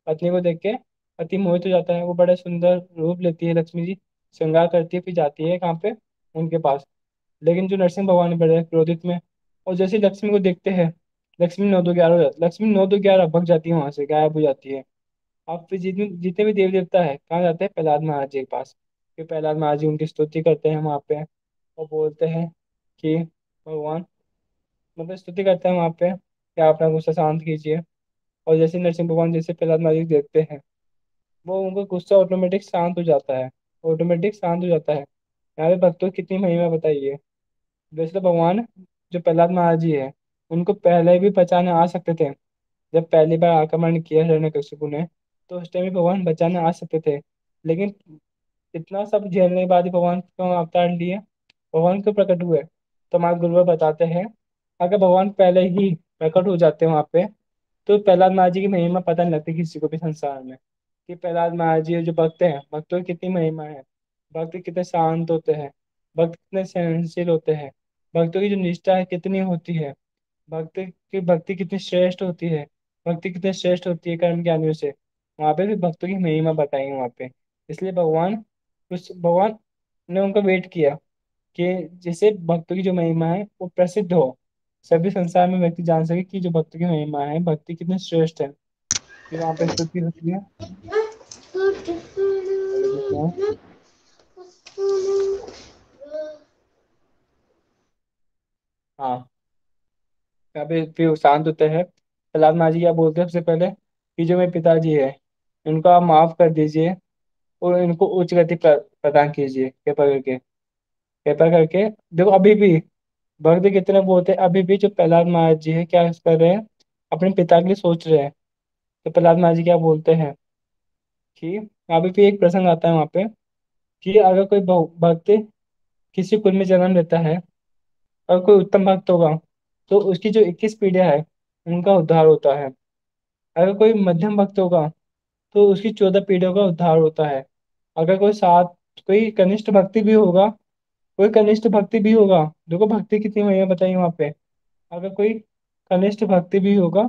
पत्नी को देख के अति मोहित हो जाता है। वो बड़ा सुंदर रूप लेती है लक्ष्मी जी, श्रृंगार करती है, फिर जाती है कहाँ पे, उनके पास। लेकिन जो नरसिंह भगवान है बड़े क्रोधित में, और जैसे ही लक्ष्मी को देखते हैं, लक्ष्मी 9 2 11 हो जाती, लक्ष्मी 9 2 11 भग जाती है, वहां से गायब हो जाती है। अब फिर जितने जितने भी देवी देवता है कहाँ जाते हैं, प्रहलाद महाराज जी के पास। फिर प्रहलाद महाराज जी उनकी स्तुति करते हैं वहाँ पे, और बोलते हैं कि भगवान, मतलब स्तुति करते हैं वहाँ पे कि आप अपना गुस्सा शांत कीजिए। और जैसे नरसिंह भगवान जैसे प्रहलाद महाराज जी को देखते हैं, वो उनको गुस्सा ऑटोमेटिक शांत हो जाता है, ऑटोमेटिक शांत हो जाता है। यहाँ पे भक्तों की कितनी महिमा बताइए। वैसे तो भगवान जो प्रहलाद महाराज जी है, उनको पहले भी बचाने आ सकते थे। जब पहली बार आक्रमण किया हिरण्यकशिपु ने, तो उस टाइम भी भगवान बचाने आ सकते थे। लेकिन इतना सब झेलने के बाद ही भगवान क्यों अवतार लिए, भगवान क्यों प्रकट हुए? तो हमारे गुरुवर बताते हैं, अगर भगवान पहले ही प्रकट हो जाते वहां पे, तो प्रहलाद महाराज जी की महिमा पता नहीं लगती किसी को भी संसार में, कि प्रहलाद महाराज जी जो भक्त हैं, भक्तों की कितनी महिमा है। भक्त कितने शांत होते हैं, भक्त कितने सहनशील होते हैं, भक्तों की जो निष्ठा है कितनी होती है, भक्ति कितनी श्रेष्ठ होती है, भक्ति कितनी श्रेष्ठ होती है कर्म ज्ञानियों से। वहां पे भी भक्तों की महिमा बताई है वहां पे। इसलिए भगवान ने उनका वेट किया कि जिससे भक्तों की जो महिमा है वो प्रसिद्ध हो, सभी संसार में व्यक्ति जान सके कि जो भक्तों की महिमा है, भक्ति कितनी श्रेष्ठ है। फिर वहां पे स्तुति होती है। अभी देखते हैं। हाँ, अभी फिर शांत होते हैं। प्रहलाद महाराज जी क्या बोलते हैं सबसे पहले, कि जो मेरे पिताजी है, इनको आप माफ कर दीजिए, और इनको उच्च गति प्रदान कीजिए, कृपा करके। कृपा करके देखो, अभी भी भक्त कितने बोलते हैं, अभी भी जो प्रहलाद महाराज जी है क्या कर रहे हैं, अपने पिता के लिए सोच रहे हैं। तो प्रहलाद महाराज जी क्या बोलते हैं कि अभी भी एक प्रसंग आता है वहां पे, कि अगर कोई भक्त किसी कुल में जन्म लेता है, और कोई उत्तम भक्त होगा, तो उसकी जो 21 पीढ़ियां है उनका उद्धार होता है। अगर कोई मध्यम भक्त होगा, तो उसकी 14 पीढ़ियों का उद्धार होता है। अगर कोई कनिष्ठ भक्ति भी होगा, कोई कनिष्ठ भक्ति भी होगा, देखो भक्ति कितनी महिमा बताइए वहां पे। अगर कोई कनिष्ठ भक्ति भी होगा,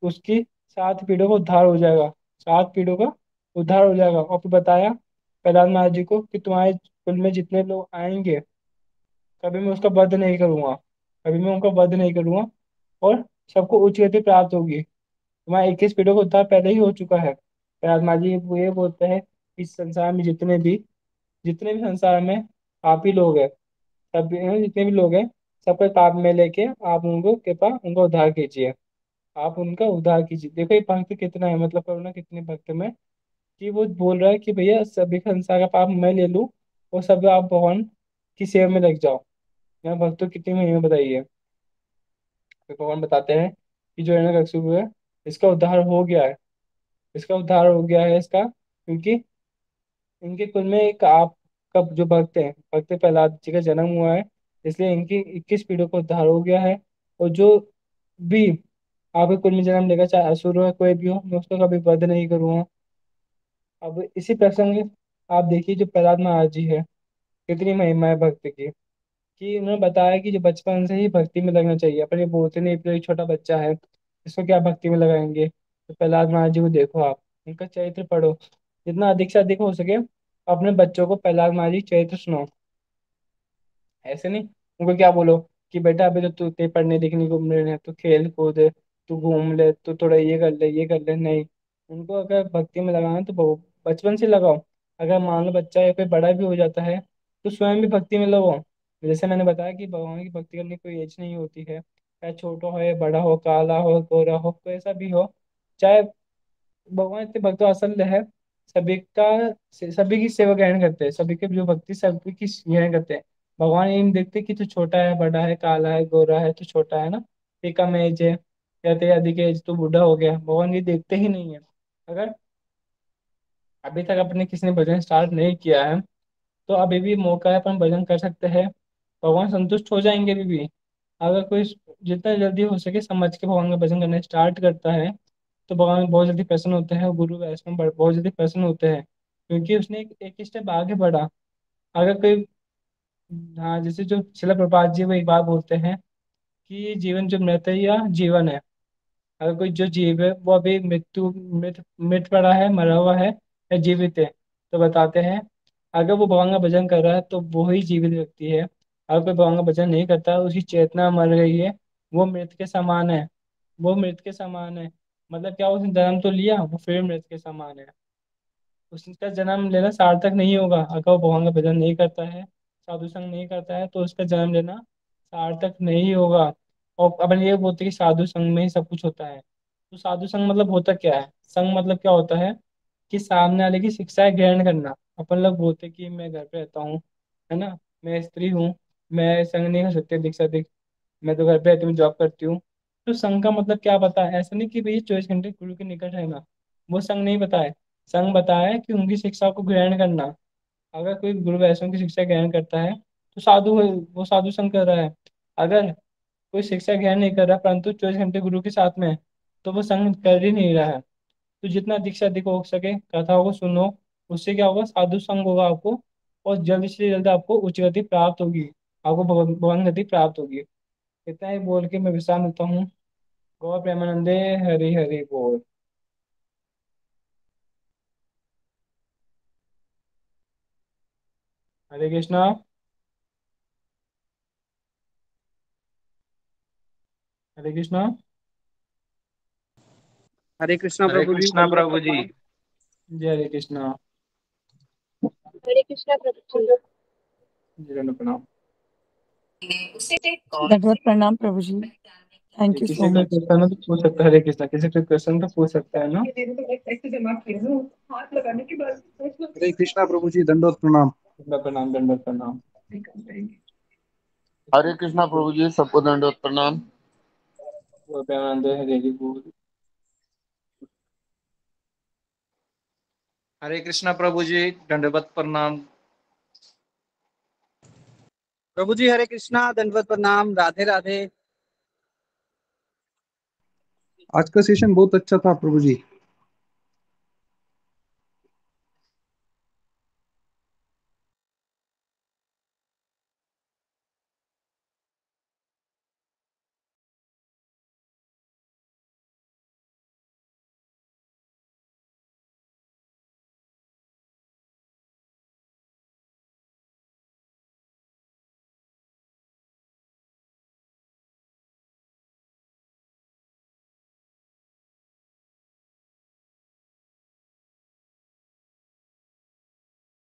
उसकी 7 पीढ़ियों का उद्धार हो जाएगा, 7 पीढ़ियों का उद्धार हो जाएगा। और फिर बताया प्रहलाद महाराज जी को कि तुम्हारे कुल में जितने लोग आएंगे, कभी मैं उसका वध नहीं करूंगा, कभी मैं उनका वध नहीं करूंगा, और सबको उच्च गति प्राप्त होगी। तुम्हारा 21 पीढ़ियों का उद्धार पहले ही हो चुका है। प्रहलाद महाराज जी वो ये बोलते हैं, इस संसार में जितने भी संसार में पापी लोग हैं, सब जितने भी लोग हैं, सबको पाप में लेके आप उनको कृपा उनका उद्धार कीजिए, आप उनका उद्धार कीजिए। देखो ये भक्त कितना है, मतलब करुणा कितने भक्त में, कि वो बोल रहा है कि भैया सभी का संसार का पाप मैं ले लूं, और सब आप भगवान की सेवा में लग जाओ। यहाँ भक्तों की कितनी महिमा बताइए। तो भगवान बताते हैं कि जो हिरण्यकशिपु है, इसका उद्धार हो गया है, इसका उद्धार हो गया है इसका, क्योंकि इनके कुल में एक आपका जो भक्त है, भक्त प्रहलाद जी का जन्म हुआ है, इसलिए इनकी 21 पीढ़ियों का उद्धार हो गया है। और जो भी आपके कुल में जन्म लेगा, चाहे असुर हो या कोई भी हो, मैं उसका कभी वध नहीं करूंगा। अब इसी प्रसंग में आप देखिए जो प्रहलाद महाराज जी है, कितनी महिमा है भक्त की, कि उन्होंने बताया कि जो बचपन से ही भक्ति में लगना चाहिए। अपन ये बोलते नहीं, तो एक छोटा बच्चा है, इसको क्या भक्ति में लगाएंगे। तो प्रहलाद महाराज जी को देखो आप, उनका चरित्र पढ़ो, जितना अधिक से अधिक हो सके अपने बच्चों को प्रहलाद महाराज जी चरित्र सुनाओ। ऐसे नहीं उनको क्या बोलो कि बेटा अभी तो तू ते पढ़ने लिखने को मिल रहे हैं, तू खेल कूद, तू घूम ले, तू थोड़ा ये कर ले, ये कर ले, नहीं। उनको अगर भक्ति में लगाना है तो बचपन से लगाओ। अगर मान लो बच्चा या कोई बड़ा भी हो जाता है, तो स्वयं भी भक्ति में लगाओ। जैसे मैंने बताया कि भगवान की भक्ति करने की कोई एज नहीं होती है, चाहे छोटा हो या बड़ा हो, काला हो गोरा हो, कोई ऐसा भी हो, चाहे भगवान इतने भक्त असल है, सभी का सभी की सेवा ग्रहण करते हैं, सभी के जो भक्ति सभी की ग्रहण करते हैं। भगवान ये नहीं देखते कि तू छोटा है, बड़ा है, काला है, गोरा है, तू छोटा है ना, तेरी कम एज है, या तेरी अधिक एज, तू बूढ़ा हो गया, भगवान ये देखते ही नहीं है। अगर अभी तक अपने किसी ने भजन स्टार्ट नहीं किया है, तो अभी भी मौका है, अपन भजन कर सकते हैं, भगवान संतुष्ट हो जाएंगे अभी भी। अगर कोई जितना जल्दी हो सके समझ के भगवान का भजन करना स्टार्ट करता है, तो भगवान बहुत जल्दी प्रसन्न होते हैं, और गुरु वैष्णव बहुत जल्दी प्रसन्न होते हैं, क्योंकि उसने एक स्टेप आगे बढ़ा। अगर कोई, हाँ, जैसे जो शिला प्रभुपाद जी वो एक बात बोलते हैं कि जीवन जो मृत है या जीवन है। अगर कोई जो जीव है वो अभी मृत्यु मृत मृत पड़ा है, मरा हुआ है, या जीवित है? तो बताते हैं, अगर वो भगवान का भजन कर रहा है तो वो ही जीवित व्यक्ति है। अगर कोई भगवान का भजन नहीं करता, उसकी चेतना मर गई है, वो मृत के समान है। वो मृत के समान है। मतलब क्या, उसने जन्म तो लिया, वो फिर मृत के समान है। उसका जन्म लेना सार्थक नहीं होगा अगर वो भगवान का भजन नहीं करता है, साधु संग नहीं करता है, तो उसका जन्म लेना सार्थक नहीं होगा। और अपन ये बोलते हैं कि साधु संग में ही सब कुछ होता है। तो साधु संग मतलब होता क्या है? संग मतलब क्या होता है? कि सामने वाले की शिक्षाएं ग्रहण करना। अपन लोग बोलते हैं कि मैं घर पे रहता हूँ, है ना, मैं स्त्री हूँ, मैं संग नहीं कर सकती दीक्षा दिख, मैं तो घर पे रहती हूँ, जॉब करती हूँ। तो संघ का मतलब क्या पता है? ऐसा नहीं कि भैया 24 घंटे गुरु के निकट रहना, वो संघ नहीं बताए। संघ बताया कि उनकी शिक्षा को ग्रहण करना। अगर कोई गुरु वैष्णव की शिक्षा ग्रहण करता है तो साधु है, वो साधु संघ कर रहा है। अगर कोई शिक्षा ग्रहण नहीं कर रहा परंतु 24 घंटे गुरु के साथ में है, तो वो संघ कर ही नहीं रहा है। तो जितना दीक्षा अधिक हो सके कथाओं को सुनो, उससे क्या होगा? साधु संग होगा आपको, और जल्द से जल्द आपको उच्च गति प्राप्त होगी, आपको भगवान गति प्राप्त होगी। इतना ही बोल के मैं विश्राम लेता हूँ। गौर प्रेमानंदे, हरि हरि बोल। हरे कृष्णा। हरे कृष्णा। हरे कृष्णा हरे प्रभु जी, कृष्णा दंडवत प्रभु जी। प्रणाम। जय हरे कृष्णा। हरे कृष्णा प्रभु जी। जय दंड प्रणाम। दंडवत प्रणाम प्रभु जी। ये थैंक यू किसी सो का मच। क्वेश्चन हो तो पूछ सकता है, हरे कृष्णा, किसी का क्वेश्चन तो पूछ सकता है ना। हरे कृष्णा प्रभु जी, दंडवत प्रणाम। दंड प्रणाम, दंड प्रणाम। हरे कृष्णा प्रभु जी, सबको दंडवत प्रणाम। गौर प्रेमानंदे, हरि हरि बोल। हरे कृष्णा प्रभु जी, दंडवत प्रणाम। प्रभु जी हरे कृष्णा, दंडवत प्रणाम, राधे राधे। आज का सेशन बहुत अच्छा था प्रभु जी।